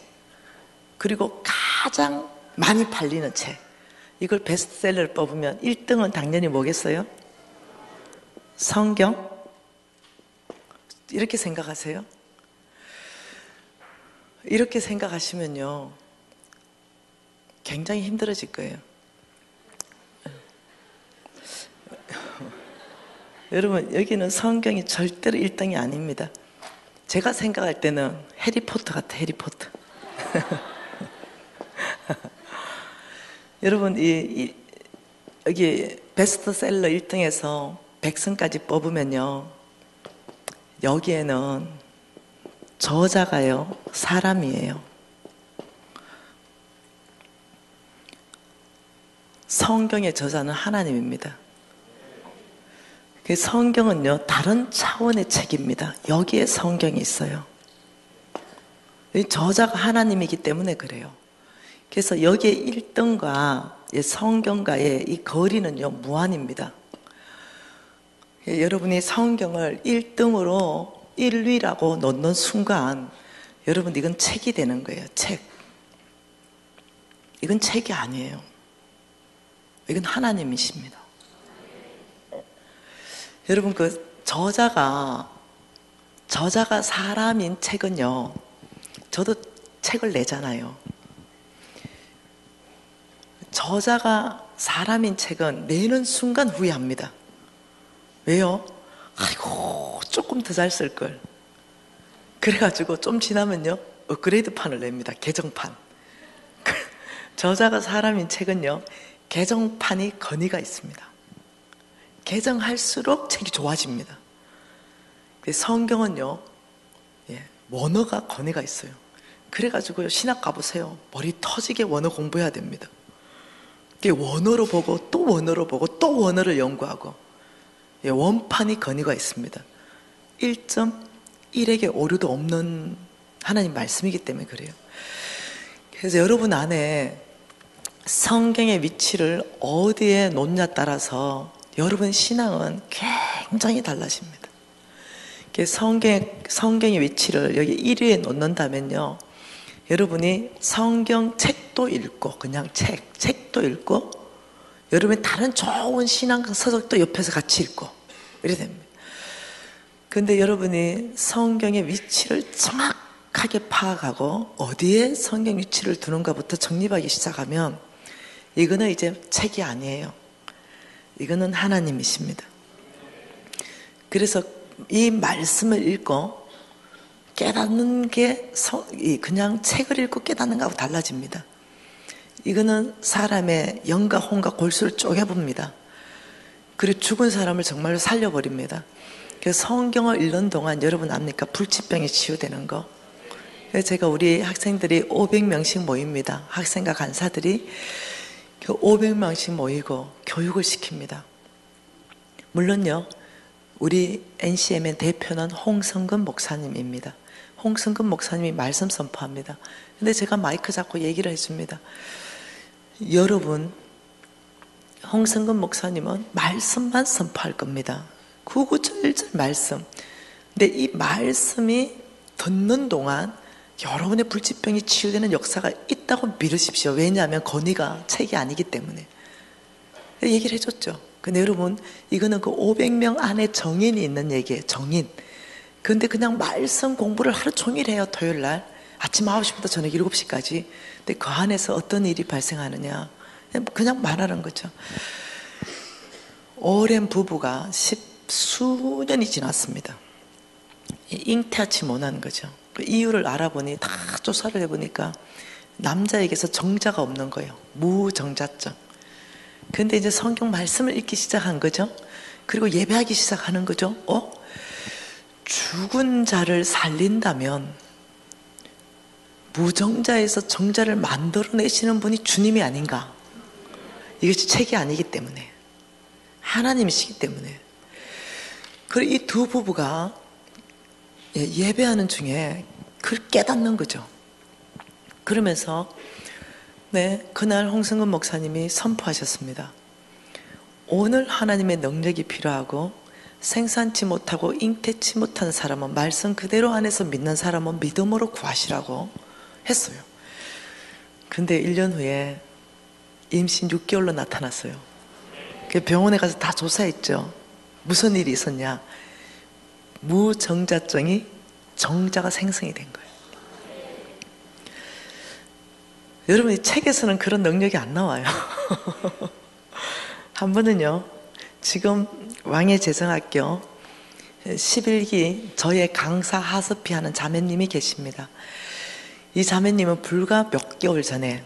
그리고 가장 많이 팔리는 책, 이걸 베스트셀러를 뽑으면 1등은 당연히 뭐겠어요? 성경? 이렇게 생각하세요? 이렇게 생각하시면요 굉장히 힘들어질 거예요. 여러분 여기는 성경이 절대로 1등이 아닙니다. 제가 생각할 때는 해리포터 같아. 해리포터. 여러분 여기 베스트셀러 1등에서 100승까지 뽑으면요 여기에는 저자가요 사람이에요. 성경의 저자는 하나님입니다. 그 성경은요 다른 차원의 책입니다. 여기에 성경이 있어요. 이 저자가 하나님이기 때문에 그래요. 그래서 여기에 1등과 성경과의 이 거리는요 무한입니다. 여러분이 성경을 1등으로 1위라고 놓는 순간 여러분 이건 책이 되는 거예요. 책. 이건 책이 아니에요. 이건 하나님이십니다. 여러분 그 저자가 사람인 책은요 저도 책을 내잖아요. 저자가 사람인 책은 내는 순간 후회합니다. 왜요? 아이고 조금 더 잘 쓸걸. 그래가지고 좀 지나면요 업그레이드판을 냅니다. 개정판. 저자가 사람인 책은요 개정판이 건의가 있습니다. 개정할수록 책이 좋아집니다. 성경은요 원어가 건의가 있어요. 그래가지고요 신학 가보세요. 머리 터지게 원어 공부해야 됩니다. 원어로 보고 또 원어로 보고 또 원어를 연구하고 원판이 건의가 있습니다. 1.1에게 오류도 없는 하나님 말씀이기 때문에 그래요. 그래서 여러분 안에 성경의 위치를 어디에 놓냐 따라서 여러분 신앙은 굉장히 달라집니다. 성경의 위치를 여기 1위에 놓는다면요 여러분이 성경 책도 읽고 그냥 책도 읽고 여러분이 다른 좋은 신앙 서적도 옆에서 같이 읽고 이래 됩니다. 그런데 여러분이 성경의 위치를 정확하게 파악하고 어디에 성경 위치를 두는가부터 정립하기 시작하면 이거는 이제 책이 아니에요. 이거는 하나님이십니다. 그래서 이 말씀을 읽고 깨닫는 게 그냥 책을 읽고 깨닫는 것하고 달라집니다. 이거는 사람의 영과 혼과 골수를 쪼개봅니다. 그리고 죽은 사람을 정말로 살려버립니다. 그래서 성경을 읽는 동안 여러분 압니까? 불치병이 치유되는 거, 그래서 제가 우리 학생들이 500명씩 모입니다. 학생과 간사들이 그 500명씩 모이고 교육을 시킵니다. 물론요, 우리 NCM의 대표는 홍성근 목사님입니다. 홍성근 목사님이 말씀 선포합니다. 근데 제가 마이크 잡고 얘기를 해줍니다. 여러분, 홍성근 목사님은 말씀만 선포할 겁니다. 구구절절 말씀. 근데 이 말씀이 듣는 동안 여러분의 불치병이 치유되는 역사가 있다고 믿으십시오. 왜냐하면 건의가 책이 아니기 때문에. 얘기를 해줬죠. 근데 여러분, 이거는 그 500명 안에 정인이 있는 얘기예요. 정인. 근데 그냥 말씀 공부를 하루 종일 해요. 토요일 날 아침 9시부터 저녁 7시까지. 근데 그 안에서 어떤 일이 발생하느냐, 그냥 말하는 거죠. 오랜 부부가 수년이 지났습니다. 잉태하지 못한 거죠. 그 이유를 알아보니, 다 조사를 해보니까 남자에게서 정자가 없는 거예요. 무정자증. 근데 이제 성경 말씀을 읽기 시작한 거죠. 그리고 예배하기 시작하는 거죠. 죽은 자를 살린다면 무정자에서 정자를 만들어내시는 분이 주님이 아닌가. 이것이 책이 아니기 때문에, 하나님이시기 때문에. 그리고 이 두 부부가 예배하는 중에 그걸 깨닫는 거죠. 그러면서 그날 홍성근 목사님이 선포하셨습니다. 오늘 하나님의 능력이 필요하고, 생산치 못하고 잉태치 못한 사람은 말씀 그대로 안에서 믿는 사람은 믿음으로 구하시라고 했어요. 근데 1년 후에 임신 6개월로 나타났어요. 병원에 가서 다 조사했죠. 무슨 일이 있었냐. 무정자증이 정자가 생성이 된 거예요. 여러분, 이 책에서는 그런 능력이 안 나와요. 한 번은요, 지금 왕의 재정학교 11기 저의 강사 하스피 하는 자매님이 계십니다. 이 자매님은 불과 몇 개월 전에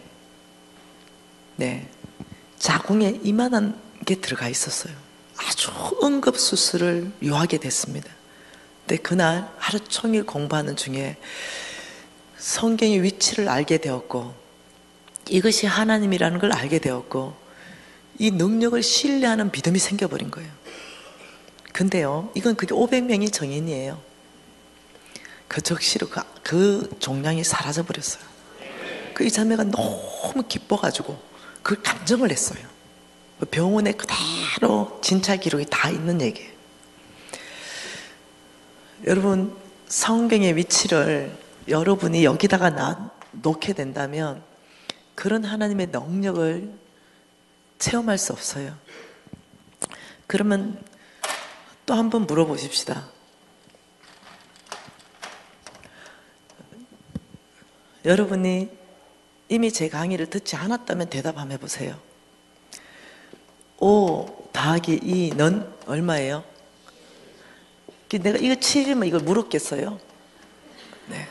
자궁에 이만한 게 들어가 있었어요. 아주 응급수술을 요하게 됐습니다. 근데 그날 하루 종일 공부하는 중에 성경의 위치를 알게 되었고, 이것이 하나님이라는 걸 알게 되었고, 이 능력을 신뢰하는 믿음이 생겨버린 거예요. 근데요, 이건 그게 500명이 정인이에요. 그 적시로 그 종량이 사라져버렸어요. 그 이 자매가 너무 기뻐가지고 그걸 감정을 했어요. 병원에 그대로 진찰 기록이 다 있는 얘기예요. 여러분, 성경의 위치를 여러분이 여기다가 놓게 된다면 그런 하나님의 능력을 체험할 수 없어요. 그러면 또 한 번 물어보십시다. 여러분이 이미 제 강의를 듣지 않았다면 대답 한번 해보세요. 5 더하기 2는 얼마예요? 내가 이거 7이면 이걸 물었겠어요? 네.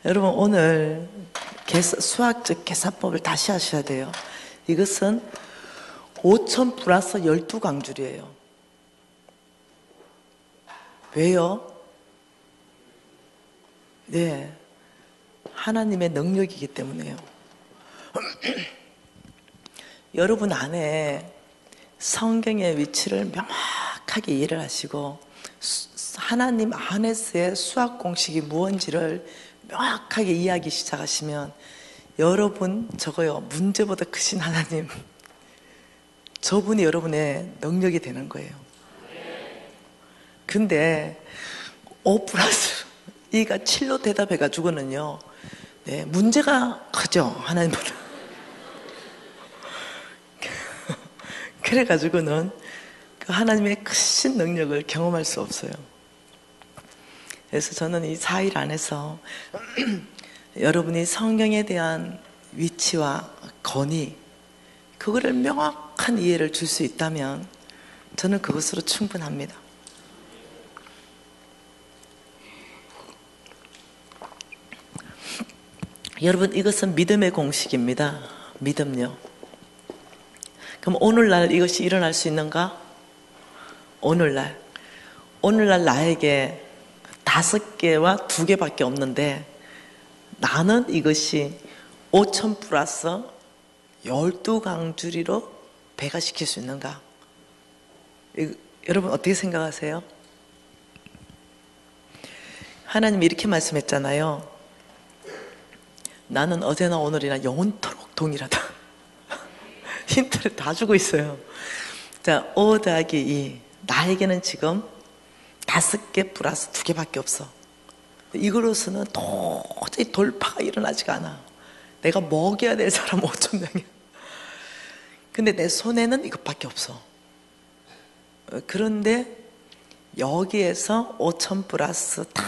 여러분, 오늘 수학적 계산법을 다시 하셔야 돼요. 이것은 5,000 플러스 12강줄이에요. 왜요? 하나님의 능력이기 때문에요. 여러분 안에 성경의 위치를 명확하게 이해를 하시고, 하나님 안에서의 수학 공식이 무엇인지를 명확하게 이해하기 시작하시면, 여러분 저거요, 문제보다 크신 하나님, 저분이 여러분의 능력이 되는 거예요. 근데 5 플러스 2가 7로 대답해가지고는요, 문제가 크죠, 하나님보다. 그래가지고는 그 하나님의 크신 능력을 경험할 수 없어요. 그래서 저는 이 4일 안에서 여러분이 성경에 대한 위치와 권위, 그거를 명확한 이해를 줄 수 있다면 저는 그것으로 충분합니다. 여러분, 이것은 믿음의 공식입니다. 믿음요. 그럼 오늘날 이것이 일어날 수 있는가? 오늘날 나에게 다 5개와 2개밖에 없는데 나는 이것이 5천 플러스 12강주리로 배가시킬 수 있는가? 여러분 어떻게 생각하세요? 하나님이 이렇게 말씀했잖아요. 나는 어제나 오늘이나 영원토록 동일하다. 힌트를 다 주고 있어요. 자, 5 더하기 2. 나에게는 지금 5개 플러스 2개밖에 없어. 이거로서는 도저히 돌파가 일어나지가 않아. 내가 먹여야 될 사람 5천 명이야. 근데 내 손에는 이것밖에 없어. 그런데 여기에서 5천 플러스 다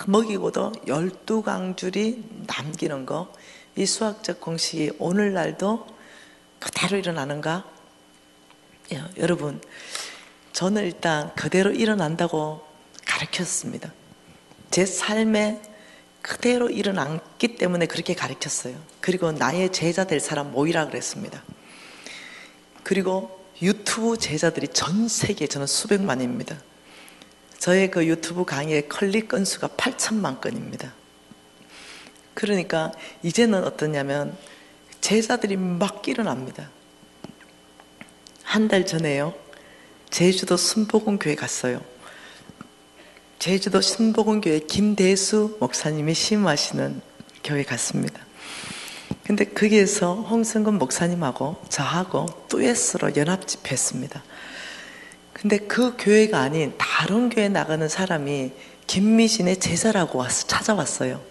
먹이고도 12강줄이 남기는 거, 이 수학적 공식이 오늘날도 그대로 일어나는가? 여러분, 저는 일단 그대로 일어난다고 가르쳤습니다. 제 삶에 그대로 일어났기 때문에 그렇게 가르쳤어요. 그리고 나의 제자 될 사람 모이라 그랬습니다. 그리고 유튜브 제자들이 전 세계에 저는 수백만입니다. 저의 그 유튜브 강의의 클릭 건수가 8천만 건입니다. 그러니까 이제는 어떠냐면 제자들이 막 일어납니다. 한 달 전에요, 제주도 순복음교회 갔어요. 제주도 순복음교회 김대수 목사님이 심호하시는 교회 갔습니다. 근데 거기에서 홍성근 목사님하고 저하고 듀엣으로 연합 집회했습니다. 근데 그 교회가 아닌 다른 교회 나가는 사람이 김미진의 제자라고 와서 찾아왔어요.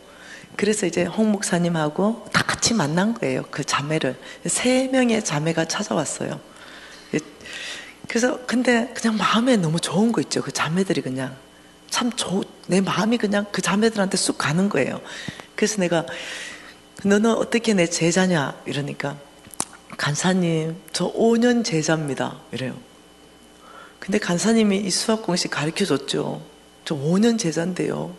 그래서 이제 홍 목사님하고 다 같이 만난 거예요. 그 자매를 3명의 자매가 찾아왔어요. 그래서 근데 그냥 마음에 너무 좋은 거 있죠. 그 자매들이 그냥 참 내 마음이 그냥 그 자매들한테 쑥 가는 거예요. 그래서 내가 너는 어떻게 내 제자냐 이러니까, 간사님 저 5년 제자입니다 이래요. 근데 간사님이 이 수학 공식 가르쳐 줬죠. 저 5년 제자인데요,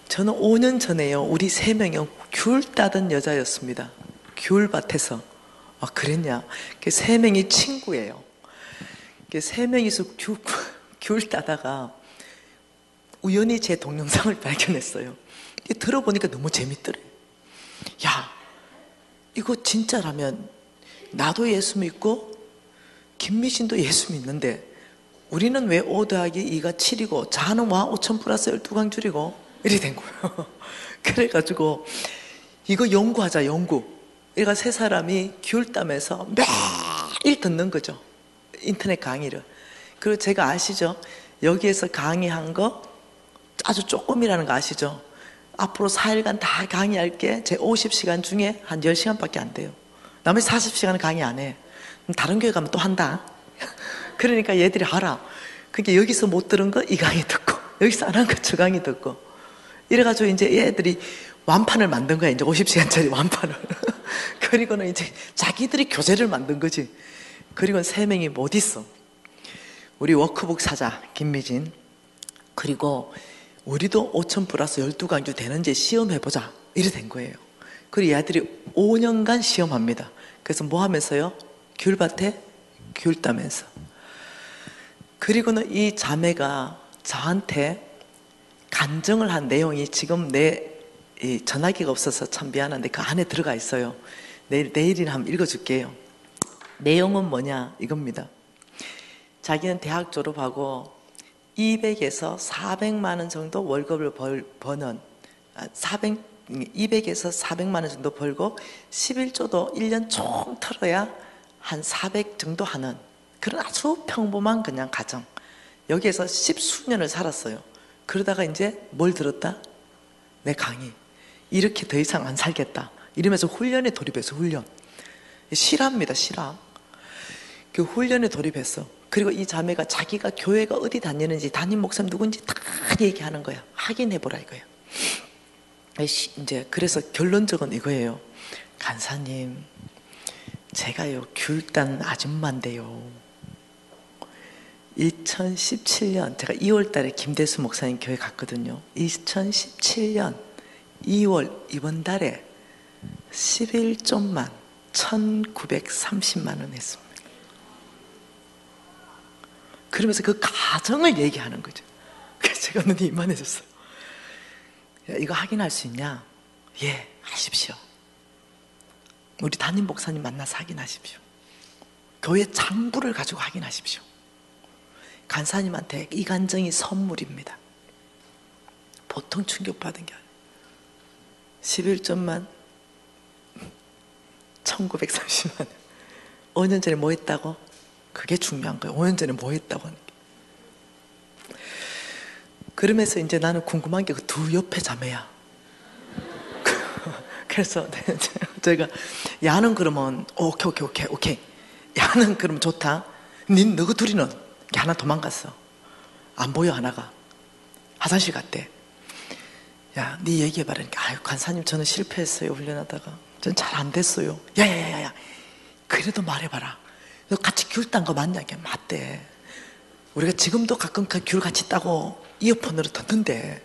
저는 5년 전에요 우리 3명이 귤 따던 여자였습니다. 귤밭에서. 아 그랬냐? 3명이 친구예요. 3명이서 귤 따다가 우연히 제 동영상을 발견했어요. 들어보니까 너무 재밌더래요. 야, 이거 진짜라면 나도 예수 믿고 김미신도 예수 믿는데 우리는 왜 5 더하기 2가 7이고 자는 와 5천 플러스 12강줄이고 이렇게 된 거예요. 그래가지고 이거 연구하자, 연구. 얘가 3사람이 귤땀에서 매일 듣는 거죠, 인터넷 강의를. 그리고 제가 아시죠? 여기에서 강의한 거 아주 조금이라는 거 아시죠? 앞으로 4일간 다 강의할게. 제 50시간 중에 한 10시간밖에 안 돼요. 나머지 40시간은 강의 안 해. 다른 교회 가면 또 한다. 그러니까 얘들이 알아. 그게 여기서 못 들은 거 이 강의 듣고, 여기서 안 한 거 저 강의 듣고, 이래가지고 이제 얘들이 완판을 만든 거야. 이제 50시간짜리 완판을. 그리고는 이제 자기들이 교재를 만든 거지. 그리고는 3명이 못 있어. 우리 워크북 사자 김미진, 그리고 우리도 5천 플러스 12강주 되는지 시험해보자 이래 된 거예요. 그리고 얘들이 5년간 시험합니다. 그래서 뭐 하면서요? 귤밭에 귤 따면서. 그리고는 이 자매가 저한테 간증을 한 내용이 지금 내 전화기가 없어서 참 미안한데 그 안에 들어가 있어요. 내일이나 한번 읽어줄게요. 내용은 뭐냐 이겁니다. 자기는 대학 졸업하고 200에서 400만 원 정도 월급을 버는 200에서 400만 원 정도 벌고 11조도 1년 총 털어야 한 400 정도 하는 그런 아주 평범한 그냥 가정. 여기에서 10수년을 살았어요. 그러다가 이제 뭘 들었다? 내 강의. 이렇게 더 이상 안 살겠다. 이러면서 훈련에 돌입해서 훈련. 실화입니다, 실화. 그 훈련에 돌입했어. 그리고 이 자매가 자기가 교회가 어디 다니는지 담임 목사님 누군지 다 얘기하는 거야. 확인해보라 이거예요. 이제 그래서 결론적은 이거예요. 간사님, 제가요 귤단 아줌마인데요, 2017년 제가 2월 달에 김대수 목사님 교회 갔거든요. 2017년 2월 이번 달에 11조만 1930만 원 했습니다. 그러면서 그 가정을 얘기하는 거죠. 그래서 제가 눈이 이만해졌어요. 이거 확인할 수 있냐? 예, 하십시오. 우리 담임 목사님 만나서 확인하십시오. 교회 장부를 가지고 확인하십시오. 간사님한테 이 간증이 선물입니다. 보통 충격받은 게 아니에요. 11점만 1930만 원. 5년 전에 뭐 했다고? 그게 중요한 거예요. 5년 전에 뭐 했다고 하는 게. 그러면서 이제 나는 궁금한 게 그 두 옆에 자매야. 그래서 제가 야는 그러면 오케이. 야는 그러면 좋다. 너희 둘이는 하나 도망갔어. 안 보여 하나가. 화장실 갔대. 야, 네 얘기해봐라. 아유, 간사님 저는 실패했어요. 훈련하다가. 전 잘 안 됐어요. 야야야야. 그래도 말해봐라. 너 같이 귤 딴 거 맞냐? 이게 맞대. 우리가 지금도 가끔 그 귤 같이 따고 이어폰으로 듣는데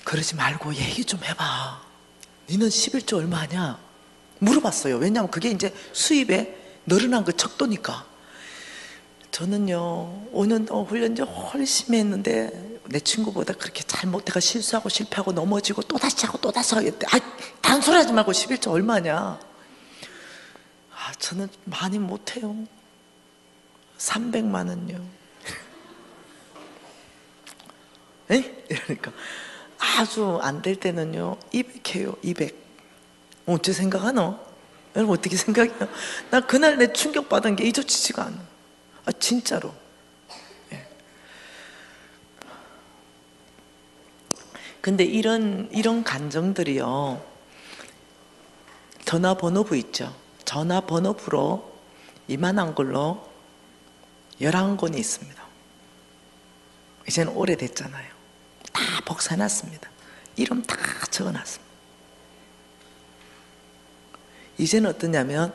그러지 말고 얘기 좀 해봐. 니는 11조 얼마 하냐? 물어봤어요. 왜냐하면 그게 이제 수입에 늘어난 그 척도니까. 저는요 5년 훈련 좀 훨씬 했는데 내 친구보다 그렇게 잘못해가 실수하고 실패하고 넘어지고 또다시 하고 또다시 하겠대. 단소리 하지 말고 11조 얼마냐? 저는 많이 못해요. 300만 원요. 에? 이러니까 아주 안 될 때는요 200해요. 200. 어째 생각하노? 여러분 어떻게 생각해요? 나 그날 내 충격받은 게 잊어지지가 않아. 진짜로. 예. 근데 이런 감정들이요 전화번호부 있죠. 전화번호부로 이만한 걸로 11권이 있습니다. 이제는 오래됐잖아요. 다 복사해놨습니다. 이름 다 적어놨습니다. 이제는 어떠냐면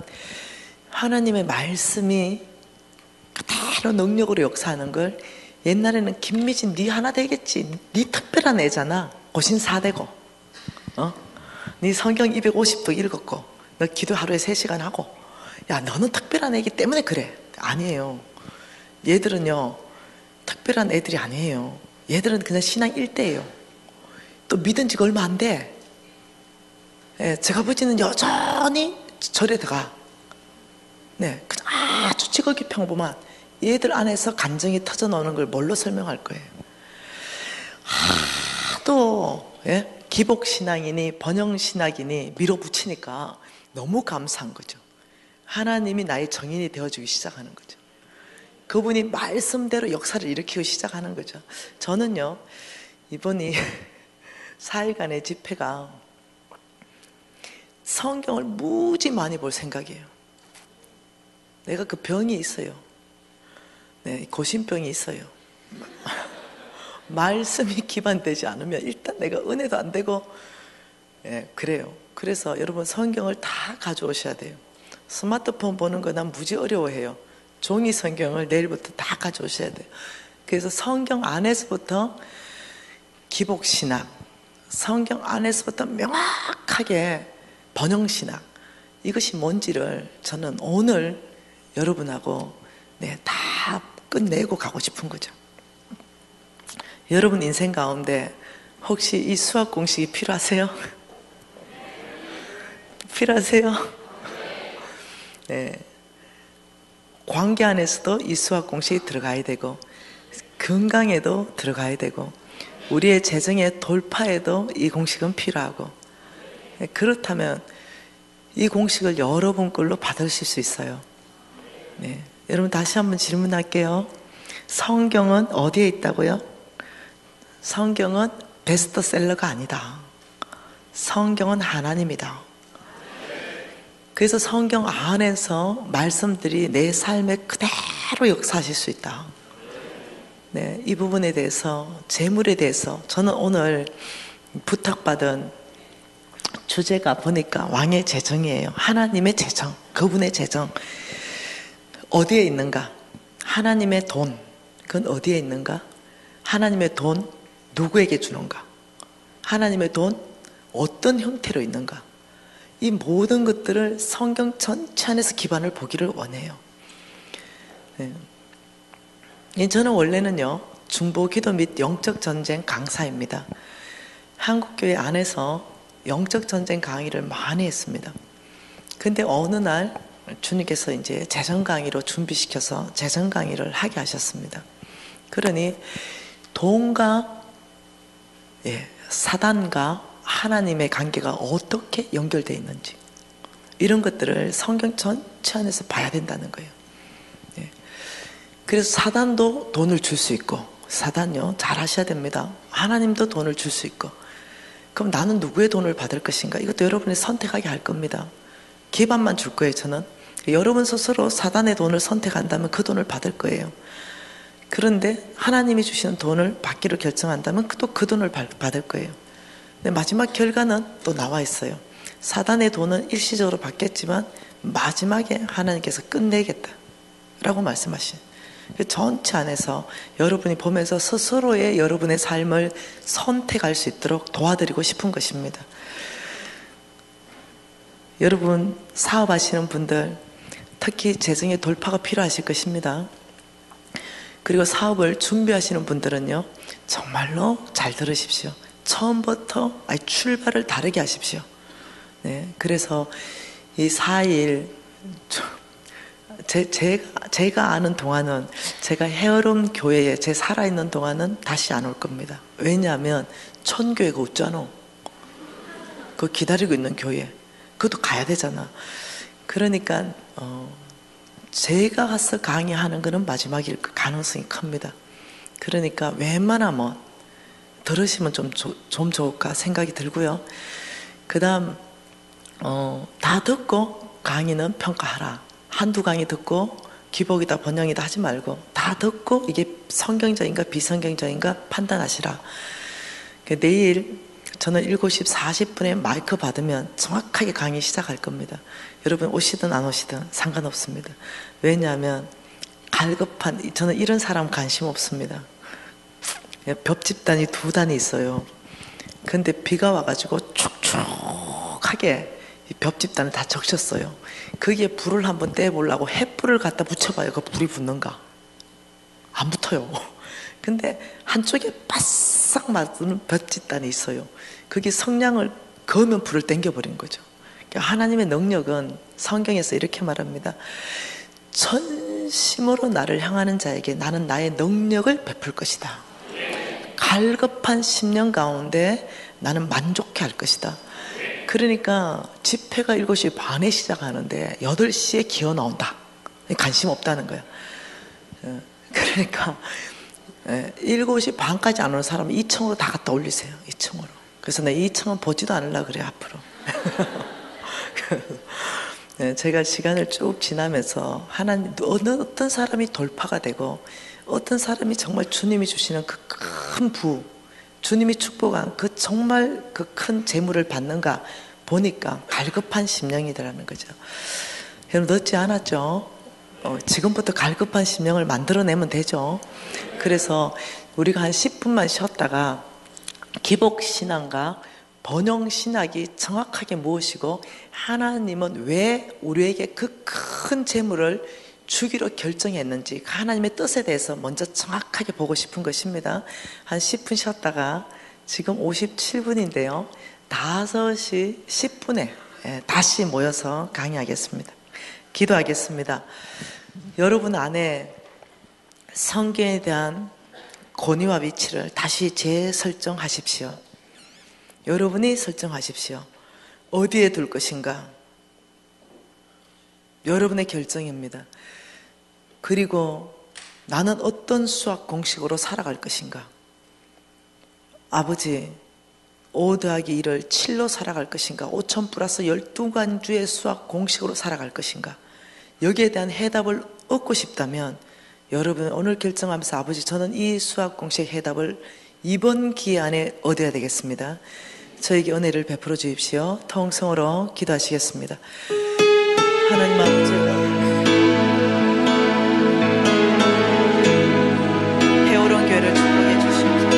하나님의 말씀이 그대로 능력으로 역사하는 걸 옛날에는 김미진 네 하나 되겠지. 네 특별한 애잖아. 고신 4대고 네 성경 250도 읽었고 너 기도 하루에 3시간 하고 야 너는 특별한 애기 때문에 그래. 아니에요. 얘들은요 특별한 애들이 아니에요. 얘들은 그냥 신앙 1대예요. 또 믿은 지가 얼마 안 돼. 예, 제가 아버지는 여전히 절에 들어가. 네, 그냥 아주 지극히 평범한 얘들 안에서 감정이 터져 나오는 걸 뭘로 설명할 거예요? 하도 기복신앙이니 번영신학이니 밀어붙이니까 너무 감사한 거죠. 하나님이 나의 정인이 되어주기 시작하는 거죠. 그분이 말씀대로 역사를 일으키기 시작하는 거죠. 저는요 이번이 4일간의 집회가 성경을 무지 많이 볼 생각이에요. 내가 그 병이 있어요. 네, 고심병이 있어요. 말씀이 기반되지 않으면 일단 내가 은혜도 안 되고 그래요. 그래서 여러분 성경을 다 가져오셔야 돼요. 스마트폰 보는 거 난 무지 어려워해요. 종이 성경을 내일부터 다 가져오셔야 돼요. 그래서 성경 안에서부터 기복신학, 성경 안에서부터 명확하게 번영신학, 이것이 뭔지를 저는 오늘 여러분하고 다 끝내고 가고 싶은 거죠. 여러분 인생 가운데 혹시 이 수학 공식이 필요하세요? 필요하세요? 네. 관계 안에서도 이 수학 공식이 들어가야 되고 건강에도 들어가야 되고 우리의 재정의 돌파에도 이 공식은 필요하고 그렇다면 이 공식을 여러분 걸로 받으실 수 있어요. 네. 여러분 다시 한번 질문할게요. 성경은 어디에 있다고요? 성경은 베스트셀러가 아니다. 성경은 하나님이다. 그래서 성경 안에서 말씀들이 내 삶에 그대로 역사하실 수 있다. 네, 이 부분에 대해서 재물에 대해서 저는 오늘 부탁받은 주제가 보니까 왕의 재정이에요. 하나님의 재정, 그분의 재정 어디에 있는가? 하나님의 돈 그건 어디에 있는가? 하나님의 돈 누구에게 주는가? 하나님의 돈 어떤 형태로 있는가? 이 모든 것들을 성경 전체 안에서 기반을 보기를 원해요. 네. 저는 원래는요 중보기도 및 영적 전쟁 강사입니다. 한국교회 안에서 영적 전쟁 강의를 많이 했습니다. 근데 어느 날 주님께서 이제 재정 강의로 준비시켜서 재정 강의를 하게 하셨습니다. 그러니 돈과 사단과 하나님의 관계가 어떻게 연결되어 있는지 이런 것들을 성경 전체 안에서 봐야 된다는 거예요. 그래서 사단도 돈을 줄 수 있고, 사단요 잘 하셔야 됩니다. 하나님도 돈을 줄 수 있고, 그럼 나는 누구의 돈을 받을 것인가? 이것도 여러분이 선택하게 할 겁니다. 기반만 줄 거예요. 저는 여러분 스스로 사단의 돈을 선택한다면 그 돈을 받을 거예요. 그런데 하나님이 주시는 돈을 받기로 결정한다면 또 그 돈을 받을 거예요. 근데 마지막 결과는 또 나와 있어요. 사단의 돈은 일시적으로 받겠지만 마지막에 하나님께서 끝내겠다 라고 말씀하신, 그 전체 안에서 여러분이 보면서 스스로의 여러분의 삶을 선택할 수 있도록 도와드리고 싶은 것입니다. 여러분 사업하시는 분들 특히 재정의 돌파가 필요하실 것입니다. 그리고 사업을 준비하시는 분들은요, 정말로 잘 들으십시오. 처음부터 출발을 다르게 하십시오. 그래서 이 4일 제가 아는 동안은, 제가 헤어롬 교회에 제 살아있는 동안은 다시 안 올 겁니다. 왜냐하면 천교회가 없잖아. 그거 기다리고 있는 교회, 그것도 가야 되잖아. 그러니까 제가 가서 강의하는 거는 마지막일 가능성이 큽니다. 그러니까 웬만하면 들으시면 좀 좋을까 생각이 들고요. 그 다음 다 듣고 강의는 평가하라. 한두 강의 듣고 기복이다 번영이다 하지 말고 다 듣고 이게 성경적인가 비성경적인가 판단하시라. 내일 저는 7시 40분에 마이크 받으면 정확하게 강의 시작할 겁니다. 여러분 오시든 안 오시든 상관없습니다. 왜냐하면 갈급한, 저는 이런 사람 관심 없습니다. 벽집단이 2단이 있어요. 근데 비가 와가지고 축축하게 벽집단을 다 적셨어요. 거기에 불을 한번 떼보려고 횃불을 갖다 붙여봐요. 그 불이 붙는가? 안 붙어요. 근데 한쪽에 바싹 맞는 벽집단이 있어요. 그게 성냥을 그으면 불을 땡겨버린 거죠. 하나님의 능력은 성경에서 이렇게 말합니다. 전심으로 나를 향하는 자에게 나는 나의 능력을 베풀 것이다. 갈급한 심령 가운데 나는 만족해 할 것이다. 그러니까 집회가 7시 반에 시작하는데 8시에 기어 나온다. 관심 없다는 거야. 그러니까 7시 반까지 안 오는 사람은 2층으로 다 갖다 올리세요. 2층으로. 그래서 내 2층은 보지도 않으려고 그래요. 앞으로. 제가 시간을 쭉 지나면서 하나님, 어떤 사람이 돌파가 되고 어떤 사람이 정말 주님이 주시는 그 큰 부, 주님이 축복한 그 정말 그 큰 재물을 받는가 보니까 갈급한 심령이더라는 거죠. 여러분 늦지 않았죠? 지금부터 갈급한 심령을 만들어내면 되죠. 그래서 우리가 한 10분만 쉬었다가 기복신앙과 번영신학이 정확하게 무엇이고 하나님은 왜 우리에게 그 큰 재물을 주기로 결정했는지 하나님의 뜻에 대해서 먼저 정확하게 보고 싶은 것입니다. 한 10분 쉬었다가 지금 57분인데요 5시 10분에 다시 모여서 강의하겠습니다. 기도하겠습니다. 여러분 안에 성경에 대한 권위와 위치를 다시 재설정하십시오. 여러분이 설정하십시오. 어디에 둘 것인가? 여러분의 결정입니다. 그리고 나는 어떤 수학 공식으로 살아갈 것인가? 아버지, 5 더하기 1을 7로 살아갈 것인가? 5천 플러스 12간주의 수학 공식으로 살아갈 것인가? 여기에 대한 해답을 얻고 싶다면 여러분 오늘 결정하면서 아버지 저는 이 수학 공식 해답을 이번 기회 안에 얻어야 되겠습니다. 저에게 은혜를 베풀어 주십시오. 통성으로 기도하시겠습니다. 하나님 아버지, 헤어론 교회를 축복해 주시옵소서.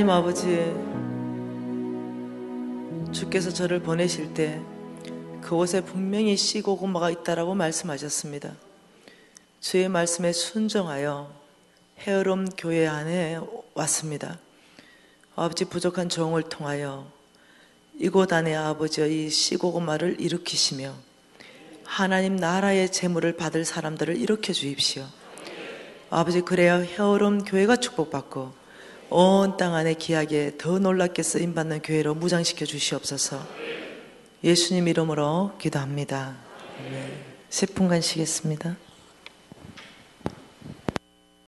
하나님 아버지, 주께서 저를 보내실 때 그곳에 분명히 씨 고구마가 있다라고 말씀하셨습니다. 주의 말씀에 순종하여 헤어롬 교회 안에 왔습니다. 아버지, 부족한 종을 통하여 이곳 안에 아버지의 이 씨 고구마를 일으키시며 하나님 나라의 재물을 받을 사람들을 일으켜 주십시오. 아버지, 그래야 헤어롬 교회가 축복받고 온 땅 안에 귀하게 더 놀랍게 쓰임받는 교회로 무장시켜 주시옵소서. 예수님 이름으로 기도합니다. 10분간 쉬겠습니다.